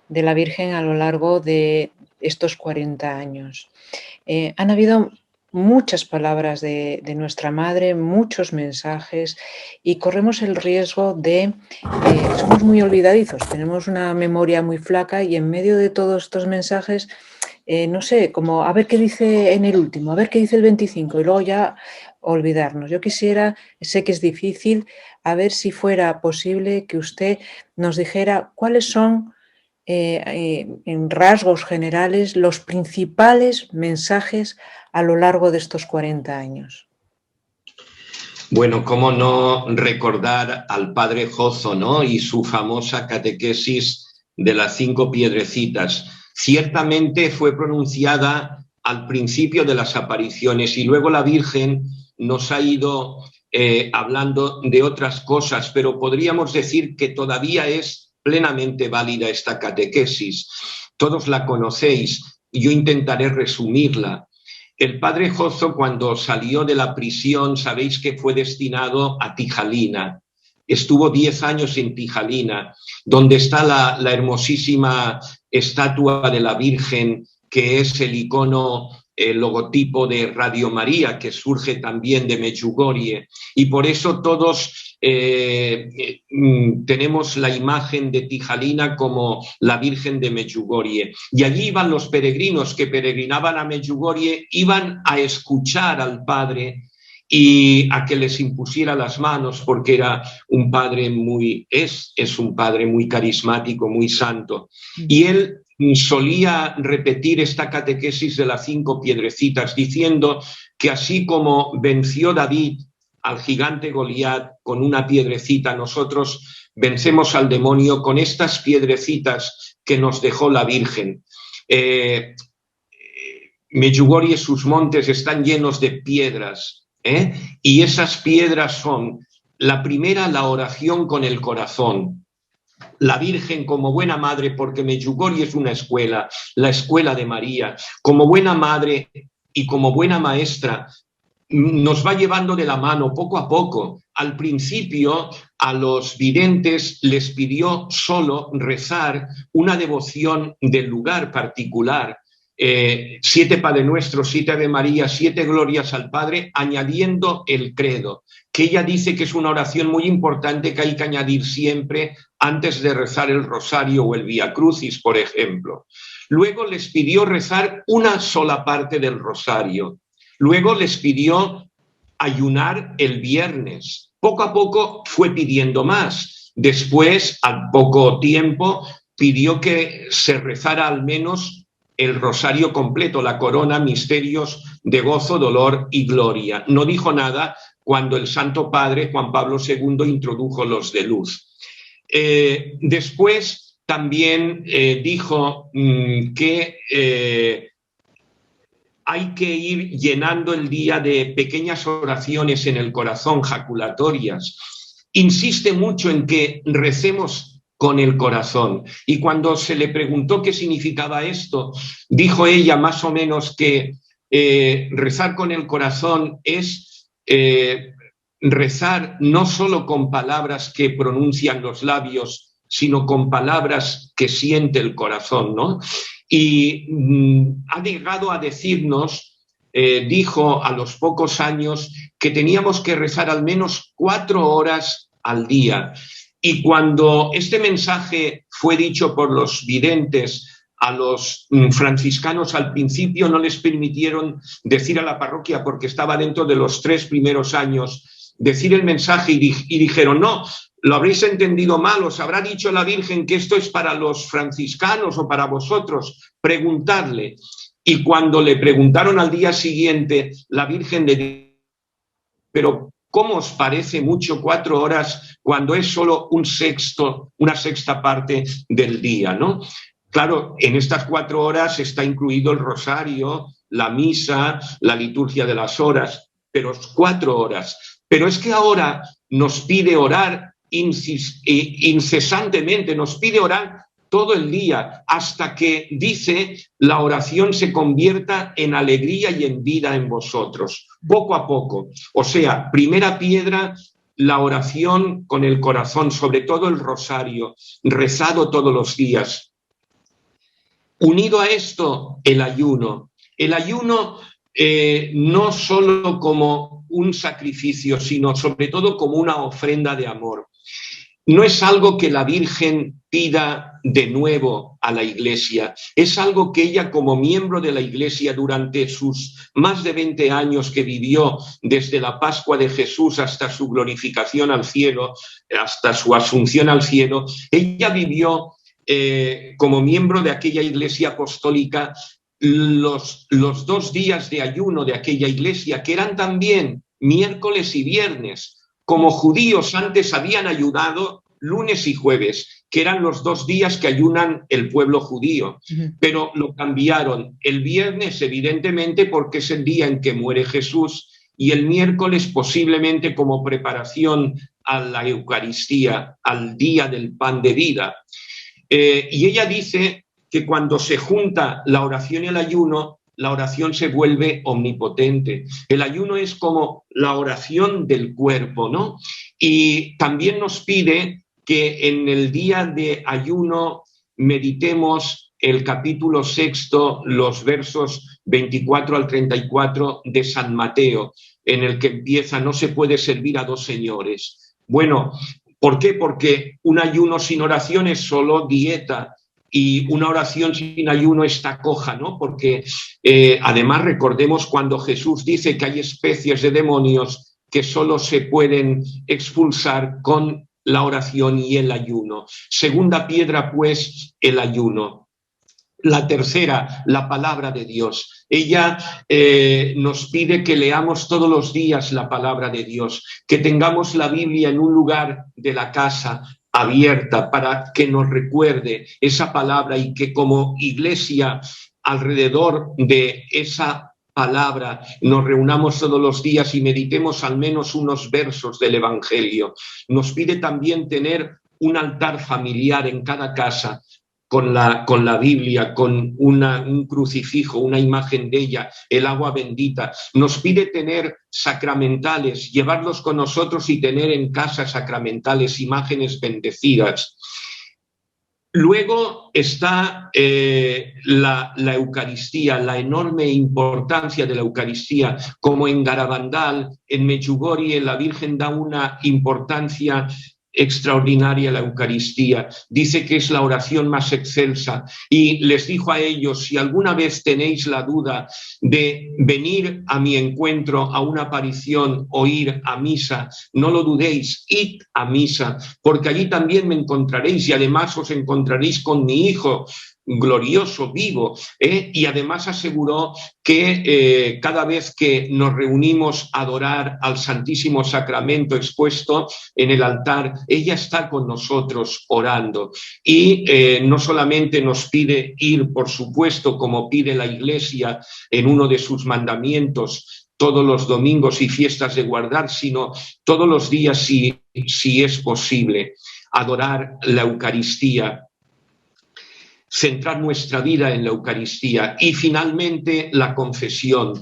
de la Virgen a lo largo de estos 40 años. Han habido muchas palabras de nuestra Madre, muchos mensajes, y corremos el riesgo de... somos muy olvidadizos, tenemos una memoria muy flaca, y en medio de todos estos mensajes, no sé, como a ver qué dice en el último, a ver qué dice el 25, y luego ya olvidarnos. Yo quisiera, sé que es difícil, a ver si fuera posible que usted nos dijera cuáles son, en rasgos generales, los principales mensajes a lo largo de estos 40 años. Bueno, cómo no recordar al padre Jozo, ¿no? Y su famosa catequesis de las 5 piedrecitas. Ciertamente fue pronunciada al principio de las apariciones y luego la Virgen nos ha ido hablando de otras cosas, pero podríamos decir que todavía es plenamente válida esta catequesis. Todos la conocéis y yo intentaré resumirla. El padre Jozo, cuando salió de la prisión, sabéis que fue destinado a Tijalina. Estuvo 10 años en Tijalina, donde está la hermosísima estatua de la Virgen, que es el icono, el logotipo de Radio María, que surge también de Medjugorje. Y por eso todos tenemos la imagen de Tijalina como la Virgen de Medjugorje. Y allí iban los peregrinos que peregrinaban a Medjugorje, iban a escuchar al Padre y a que les impusiera las manos, porque era un padre es un padre muy carismático, muy santo. Y él solía repetir esta catequesis de las 5 piedrecitas, diciendo que así como venció David al gigante Goliat con una piedrecita, nosotros vencemos al demonio con estas piedrecitas que nos dejó la Virgen. Medjugorje y sus montes están llenos de piedras, y esas piedras son, la primera, la oración con el corazón. La Virgen como buena madre, porque Medjugorje es una escuela, la escuela de María, como buena madre y como buena maestra, nos va llevando de la mano poco a poco. Al principio a los videntes les pidió solo rezar una devoción del lugar particular, 7 Padre Nuestro, 7 Ave María, 7 Glorias al Padre, añadiendo el credo, que ella dice que es una oración muy importante que hay que añadir siempre antes de rezar el rosario o el Vía Crucis, por ejemplo. Luego les pidió rezar una sola parte del rosario. Luego les pidió ayunar el viernes. Poco a poco fue pidiendo más. Después, al poco tiempo, pidió que se rezara al menos el rosario completo, la corona, misterios de gozo, dolor y gloria. No dijo nada cuando el Santo Padre, Juan Pablo II, introdujo los de luz. Después también dijo que hay que ir llenando el día de pequeñas oraciones en el corazón, jaculatorias. Insiste mucho en que recemos con el corazón. Y cuando se le preguntó qué significaba esto, dijo ella más o menos que rezar con el corazón es rezar no solo con palabras que pronuncian los labios, sino con palabras que siente el corazón, ¿no? Y ha llegado a decirnos, dijo a los pocos años, que teníamos que rezar al menos 4 horas al día. Y cuando este mensaje fue dicho por los videntes a los franciscanos, al principio no les permitieron decir a la parroquia, porque estaba dentro de los 3 primeros años, decir el mensaje, y dijeron, no, lo habréis entendido mal, os habrá dicho la Virgen que esto es para los franciscanos o para vosotros, preguntadle. Y cuando le preguntaron al día siguiente, la Virgen le dijo, pero ¿cómo os parece mucho 4 horas cuando es solo una sexta parte del día, ¿no? Claro, en estas 4 horas está incluido el rosario, la misa, la liturgia de las horas, pero 4 horas. Pero es que ahora nos pide orar incesantemente, nos pide orar todo el día, hasta que, dice, la oración se convierta en alegría y en vida en vosotros, poco a poco. O sea, primera piedra, la oración con el corazón, sobre todo el rosario, rezado todos los días. Unido a esto, el ayuno. El ayuno no solo como un sacrificio, sino sobre todo como una ofrenda de amor. No es algo que la Virgen pida de nuevo a la Iglesia, es algo que ella como miembro de la Iglesia durante sus más de 20 años que vivió desde la Pascua de Jesús hasta su glorificación al cielo, hasta su asunción al cielo, ella vivió como miembro de aquella Iglesia apostólica los 2 días de ayuno de aquella Iglesia, que eran también miércoles y viernes. Como judíos antes habían ayunado lunes y jueves, que eran los 2 días que ayunan el pueblo judío, pero lo cambiaron. El viernes, evidentemente, porque es el día en que muere Jesús, y el miércoles posiblemente como preparación a la Eucaristía, al día del pan de vida. Y ella dice que cuando se junta la oración y el ayuno, la oración se vuelve omnipotente. El ayuno es como la oración del cuerpo, ¿no? Y también nos pide que en el día de ayuno meditemos el capítulo 6, los versos 24 al 34 de San Mateo, en el que empieza: no se puede servir a 2 señores. Bueno, ¿por qué? Porque un ayuno sin oración es solo dieta, y una oración sin ayuno está coja, ¿no? Porque además recordemos cuando Jesús dice que hay especies de demonios que solo se pueden expulsar con la oración y el ayuno. Segunda piedra, pues, el ayuno. La tercera, la palabra de Dios. Ella nos pide que leamos todos los días la palabra de Dios, que tengamos la Biblia en un lugar de la casa abierta para que nos recuerde esa palabra, y que como Iglesia alrededor de esa palabra nos reunamos todos los días y meditemos al menos unos versos del Evangelio. Nos pide también tener un altar familiar en cada casa, con la Biblia, con un crucifijo, una imagen de ella, el agua bendita. Nos pide tener sacramentales, llevarlos con nosotros y tener en casa sacramentales, imágenes bendecidas. Luego está la Eucaristía, la enorme importancia de la Eucaristía. Como en Garabandal, en Medjugorje, la Virgen da una importancia extraordinaria a la Eucaristía. Dice que es la oración más excelsa, y les dijo a ellos: si alguna vez tenéis la duda de venir a mi encuentro, a una aparición o ir a misa, no lo dudéis, id a misa, porque allí también me encontraréis, y además os encontraréis con mi Hijo glorioso, vivo, y además aseguró que cada vez que nos reunimos a adorar al Santísimo Sacramento expuesto en el altar, ella está con nosotros orando. Y no solamente nos pide ir, por supuesto, como pide la Iglesia en uno de sus mandamientos, todos los domingos y fiestas de guardar, sino todos los días, si es posible, adorar la Eucaristía, centrar nuestra vida en la Eucaristía. Y finalmente la confesión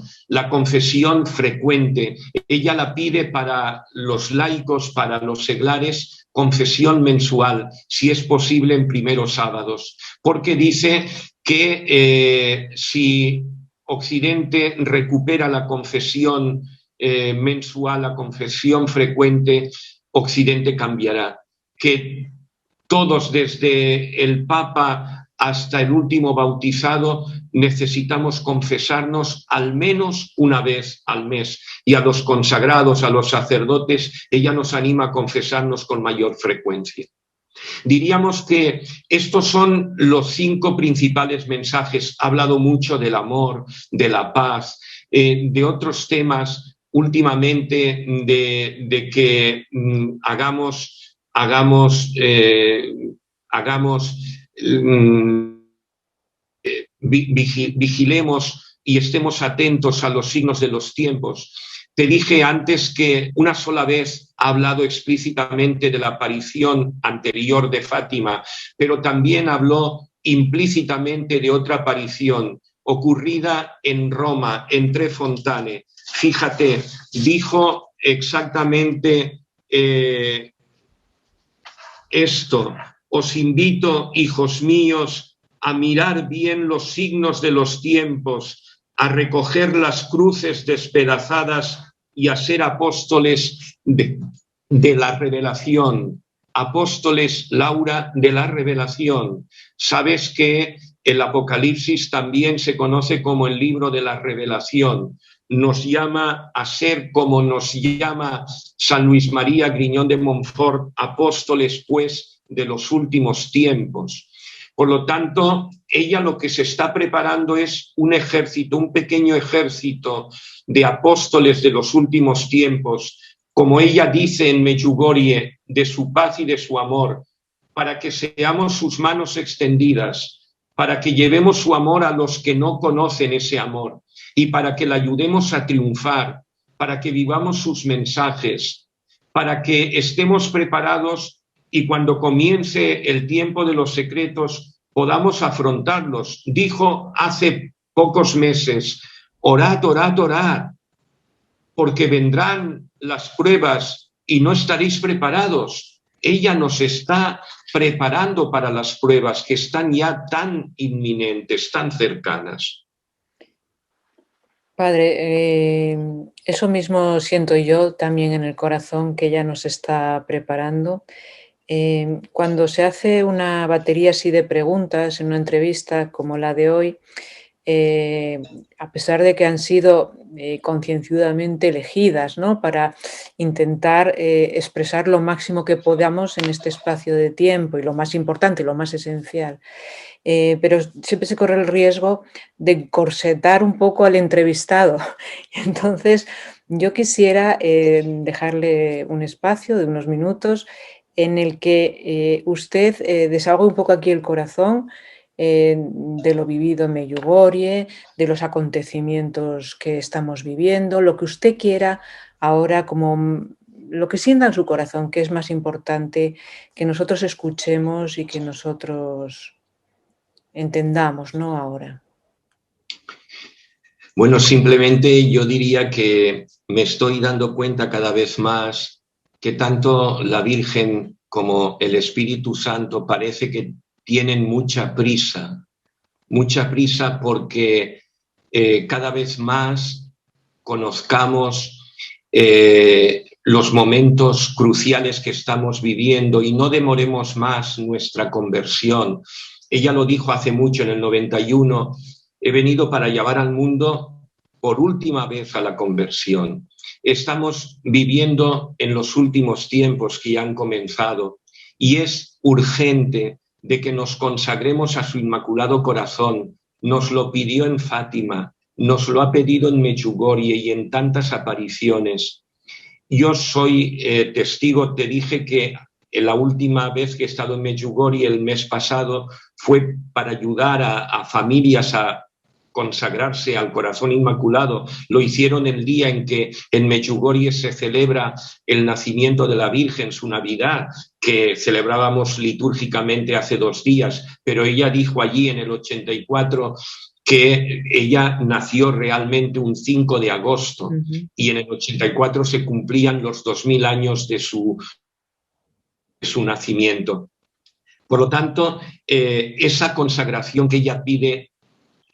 frecuente. Ella la pide para los laicos, para los seglares, confesión mensual, si es posible en primeros sábados, porque dice que si Occidente recupera la confesión mensual, la confesión frecuente, Occidente cambiará. Que todos, desde el Papa hasta el último bautizado, necesitamos confesarnos al menos una vez al mes. Y a los consagrados, a los sacerdotes, ella nos anima a confesarnos con mayor frecuencia. Diríamos que estos son los 5 principales mensajes. Ha hablado mucho del amor, de la paz, de otros temas últimamente, de que vigilemos y estemos atentos a los signos de los tiempos. Te dije antes que una sola vez ha hablado explícitamente de la aparición anterior de Fátima, pero también habló implícitamente de otra aparición ocurrida en Roma, en Tre Fontane. Fíjate, dijo exactamente esto: os invito, hijos míos, a mirar bien los signos de los tiempos, a recoger las cruces despedazadas y a ser apóstoles de la revelación. Apóstoles, Laura, de la revelación. Sabes que el Apocalipsis también se conoce como el libro de la revelación. Nos llama a ser, como nos llama San Luis María Griñón de Montfort, apóstoles, pues, de los últimos tiempos. Por lo tanto, ella lo que se está preparando es un ejército, un pequeño ejército de apóstoles de los últimos tiempos, como ella dice en Medjugorje, de su paz y de su amor, para que seamos sus manos extendidas, para que llevemos su amor a los que no conocen ese amor y para que la ayudemos a triunfar, para que vivamos sus mensajes, para que estemos preparados y cuando comience el tiempo de los secretos podamos afrontarlos. Dijo hace pocos meses, orad, orad, orad, porque vendrán las pruebas y no estaréis preparados. Ella nos está preparando para las pruebas que están ya tan inminentes, tan cercanas. Padre, eso mismo siento yo también en el corazón, que ella nos está preparando. Cuando se hace una batería así de preguntas en una entrevista como la de hoy, a pesar de que han sido concienzudamente elegidas, ¿no?, para intentar expresar lo máximo que podamos en este espacio de tiempo y lo más importante, lo más esencial, pero siempre se corre el riesgo de corsetar un poco al entrevistado. Entonces, yo quisiera dejarle un espacio de unos minutos en el que usted desahogue un poco aquí el corazón de lo vivido en Medjugorje, de los acontecimientos que estamos viviendo, lo que usted quiera ahora, como lo que sienta en su corazón, que es más importante que nosotros escuchemos y que nosotros entendamos, ¿no?, ahora. Bueno, simplemente yo diría que me estoy dando cuenta cada vez más que tanto la Virgen como el Espíritu Santo parece que tienen mucha prisa porque cada vez más conozcamos los momentos cruciales que estamos viviendo y no demoremos más nuestra conversión. Ella lo dijo hace mucho, en el 91, he venido para llevar al mundo por última vez a la conversión. Estamos viviendo en los últimos tiempos que ya han comenzado y es urgente de que nos consagremos a su Inmaculado Corazón. Nos lo pidió en Fátima, nos lo ha pedido en Medjugorje y en tantas apariciones. Yo soy testigo, te dije que la última vez que he estado en Medjugorje, el mes pasado, fue para ayudar a familias a consagrarse al Corazón Inmaculado. Lo hicieron el día en que en Medjugorje se celebra el nacimiento de la Virgen, su Navidad, que celebrábamos litúrgicamente hace 2 días, pero ella dijo allí en el 84 que ella nació realmente un 5 de agosto y en el 84 se cumplían los 2000 años de su nacimiento. Por lo tanto, esa consagración que ella pide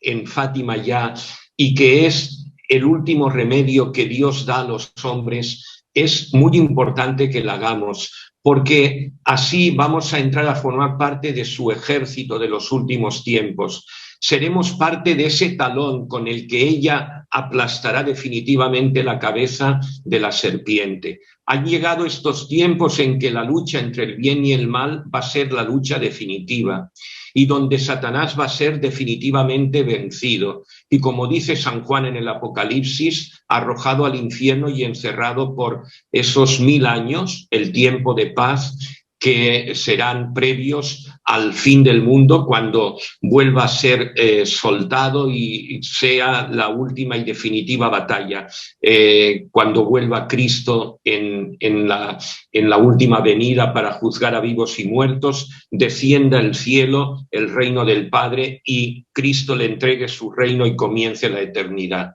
en Fátima ya y que es el último remedio que Dios da a los hombres, es muy importante que la hagamos, porque así vamos a entrar a formar parte de su ejército de los últimos tiempos. Seremos parte de ese talón con el que ella aplastará definitivamente la cabeza de la serpiente. Han llegado estos tiempos en que la lucha entre el bien y el mal va a ser la lucha definitiva y donde Satanás va a ser definitivamente vencido. Y como dice San Juan en el Apocalipsis, arrojado al infierno y encerrado por esos 1000 años, el tiempo de paz, que serán previos al fin del mundo, cuando vuelva a ser soltado y sea la última y definitiva batalla, cuando vuelva Cristo en la última venida para juzgar a vivos y muertos, descienda el cielo, el reino del Padre, y Cristo le entregue su reino y comience la eternidad.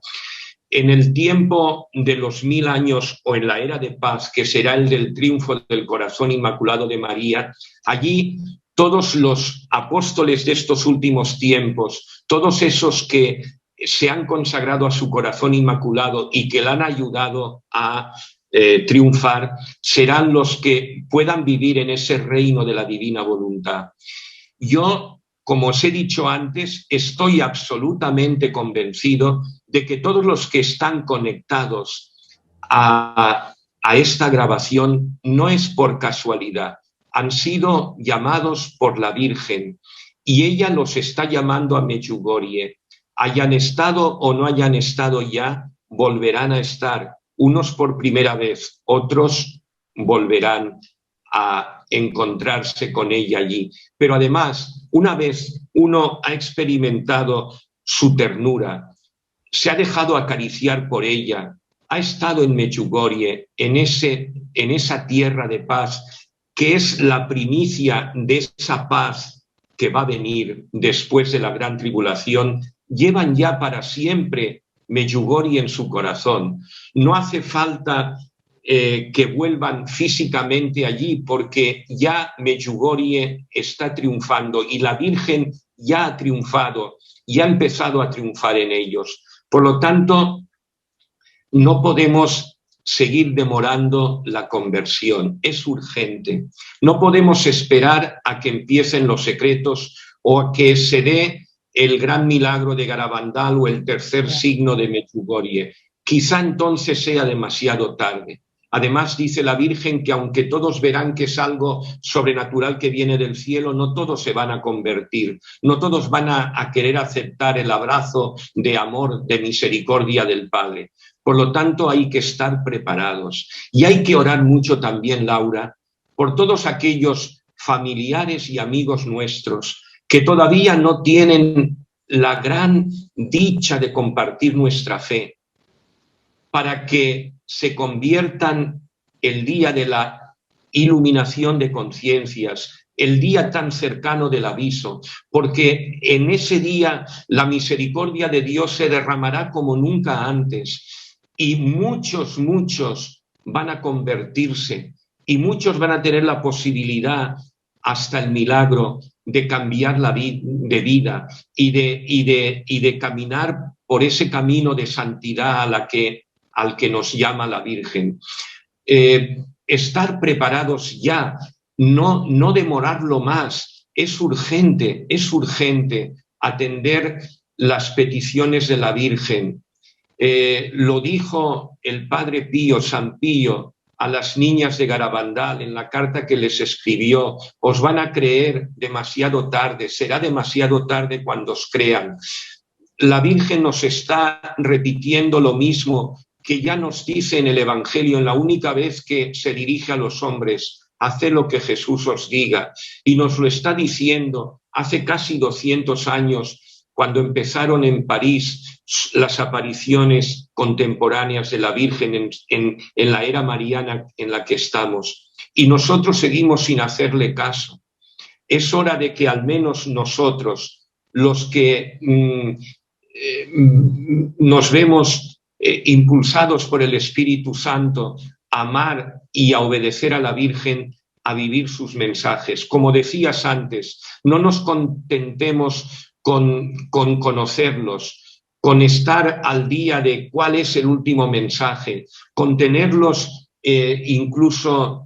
En el tiempo de los 1000 años o en la era de paz, que será el del triunfo del Corazón Inmaculado de María, allí todos los apóstoles de estos últimos tiempos, todos esos que se han consagrado a su corazón inmaculado y que le han ayudado a triunfar, serán los que puedan vivir en ese reino de la divina voluntad. Yo, como os he dicho antes, estoy absolutamente convencido de que todos los que están conectados a esta grabación no es por casualidad, han sido llamados por la Virgen y ella los está llamando a Medjugorje. Hayan estado o no hayan estado ya, volverán a estar, unos por primera vez, otros volverán a encontrarse con ella allí. Pero además, una vez uno ha experimentado su ternura, se ha dejado acariciar por ella, ha estado en Medjugorje, en esa tierra de paz, que es la primicia de esa paz que va a venir después de la gran tribulación, llevan ya para siempre Medjugorje en su corazón. No hace falta que vuelvan físicamente allí, porque ya Medjugorje está triunfando y la Virgen ya ha triunfado y ha empezado a triunfar en ellos. Por lo tanto, no podemos seguir demorando la conversión, es urgente. No podemos esperar a que empiecen los secretos o a que se dé el gran milagro de Garabandal o el tercer signo de Medjugorje. Quizá entonces sea demasiado tarde. Además, dice la Virgen que aunque todos verán que es algo sobrenatural que viene del cielo, no todos se van a convertir, no todos van a querer aceptar el abrazo de amor, de misericordia del Padre. Por lo tanto, hay que estar preparados. Y hay que orar mucho también, Laura, por todos aquellos familiares y amigos nuestros que todavía no tienen la gran dicha de compartir nuestra fe, para que se conviertan el día de la iluminación de conciencias, el día tan cercano del aviso, porque en ese día la misericordia de Dios se derramará como nunca antes y muchos van a convertirse y muchos van a tener la posibilidad hasta el milagro de cambiar de vida y de caminar por ese camino de santidad al que nos llama la Virgen. Estar preparados ya, no demorarlo más. Es urgente atender las peticiones de la Virgen. Lo dijo el Padre Pío, San Pío, a las niñas de Garabandal en la carta que les escribió: os van a creer demasiado tarde, será demasiado tarde cuando os crean. La Virgen nos está repitiendo lo mismo que ya nos dice en el Evangelio, en la única vez que se dirige a los hombres: haced lo que Jesús os diga. Y nos lo está diciendo hace casi 200 años, cuando empezaron en París las apariciones contemporáneas de la Virgen en la era mariana en la que estamos. Y nosotros seguimos sin hacerle caso. Es hora de que al menos nosotros, los que nos vemos impulsados por el Espíritu Santo a amar y a obedecer a la Virgen, a vivir sus mensajes. Como decías antes, no nos contentemos con conocerlos, con estar al día de cuál es el último mensaje, con tenerlos incluso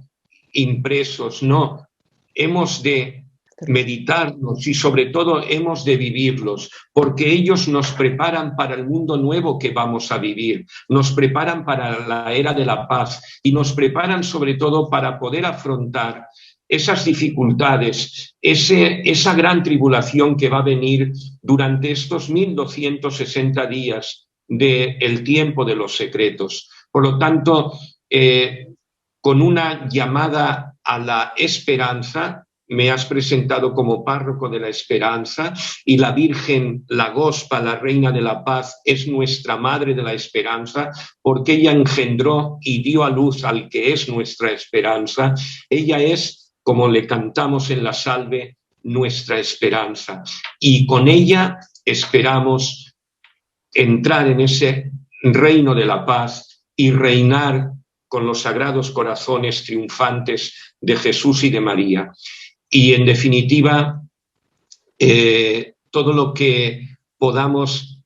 impresos. No, hemos de meditarlos y sobre todo hemos de vivirlos, porque ellos nos preparan para el mundo nuevo que vamos a vivir, nos preparan para la era de la paz y nos preparan sobre todo para poder afrontar esas dificultades, esa gran tribulación que va a venir durante estos 1260 días del tiempo de los secretos. Por lo tanto, con una llamada a la esperanza, me has presentado como párroco de la esperanza, y la Virgen, la Gospa, la Reina de la Paz, es nuestra Madre de la Esperanza, porque ella engendró y dio a luz al que es nuestra esperanza. Ella es, como le cantamos en la salve, nuestra esperanza. Y con ella esperamos entrar en ese reino de la paz y reinar con los sagrados corazones triunfantes de Jesús y de María. y en definitiva, todo lo que podamos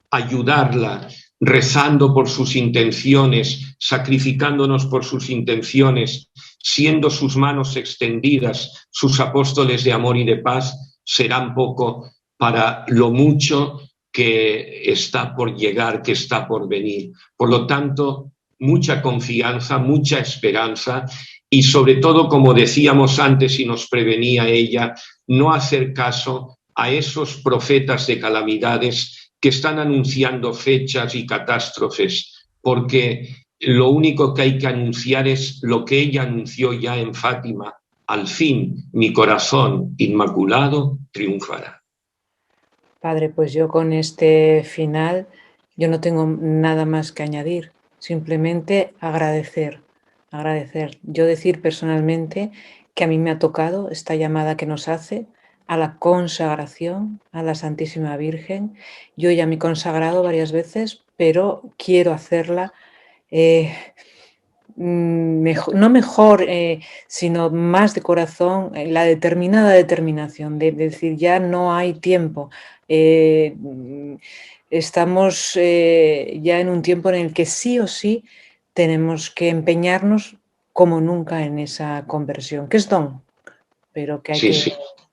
ayudarla, rezando por sus intenciones, sacrificándonos por sus intenciones, siendo sus manos extendidas, sus apóstoles de amor y de paz, serán poco para lo mucho que está por llegar, que está por venir. Por lo tanto, mucha confianza, mucha esperanza y sobre todo, como decíamos antes y nos prevenía ella, no hacer caso a esos profetas de calamidades que están anunciando fechas y catástrofes, porque lo único que hay que anunciar es lo que ella anunció ya en Fátima: al fin mi corazón inmaculado triunfará. Padre, pues yo con este final, yo no tengo nada más que añadir, simplemente agradecer. Yo decir personalmente que a mí me ha tocado esta llamada que nos hace a la consagración a la Santísima Virgen. Yo ya me he consagrado varias veces, pero quiero hacerla no mejor, sino más de corazón, la determinada determinación de decir ya no hay tiempo. Estamos ya en un tiempo en el que sí o sí tenemos que empeñarnos como nunca en esa conversión, que es don, pero que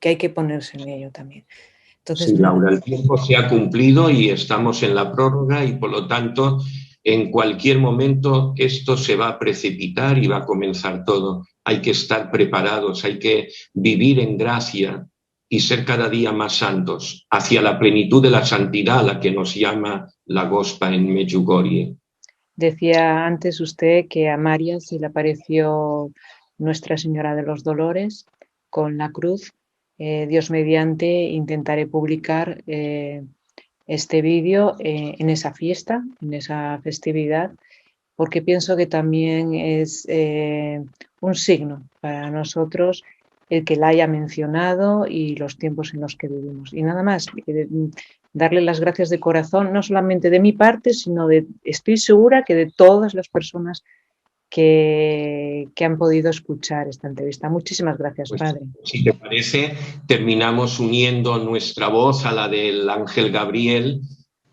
hay que ponerse en ello también. Entonces, sí, Laura, el tiempo se ha cumplido y estamos en la prórroga y por lo tanto en cualquier momento esto se va a precipitar y va a comenzar todo. Hay que estar preparados, hay que vivir en gracia y ser cada día más santos hacia la plenitud de la santidad a la que nos llama la Gospa en Medjugorje. Decía antes usted que a María se le apareció Nuestra Señora de los Dolores con la cruz. Dios mediante intentaré publicar este vídeo en esa fiesta, en esa festividad, porque pienso que también es un signo para nosotros el que la haya mencionado y los tiempos en los que vivimos. Y nada más, darle las gracias de corazón, no solamente de mi parte, sino estoy segura que de todas las personas que han podido escuchar esta entrevista. Muchísimas gracias, Pues, Padre. si te parece, terminamos uniendo nuestra voz a la del ángel Gabriel,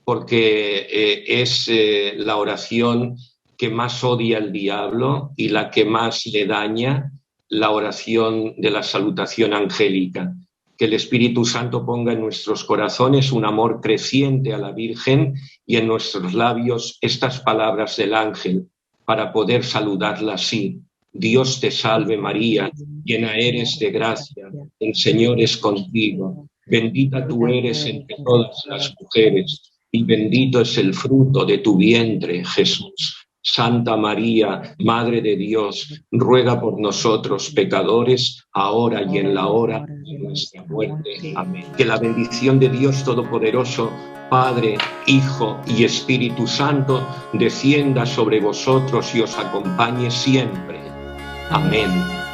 porque es la oración que más odia el diablo y la que más le daña, la oración de la salutación angélica. Que el Espíritu Santo ponga en nuestros corazones un amor creciente a la Virgen y en nuestros labios estas palabras del ángel para poder saludarla así. Dios te salve María, llena eres de gracia, el Señor es contigo, bendita tú eres entre todas las mujeres y bendito es el fruto de tu vientre, Jesús. Santa María, Madre de Dios, ruega por nosotros pecadores, ahora y en la hora de nuestra muerte. Amén. Que la bendición de Dios Todopoderoso, Padre, Hijo y Espíritu Santo, descienda sobre vosotros y os acompañe siempre. Amén.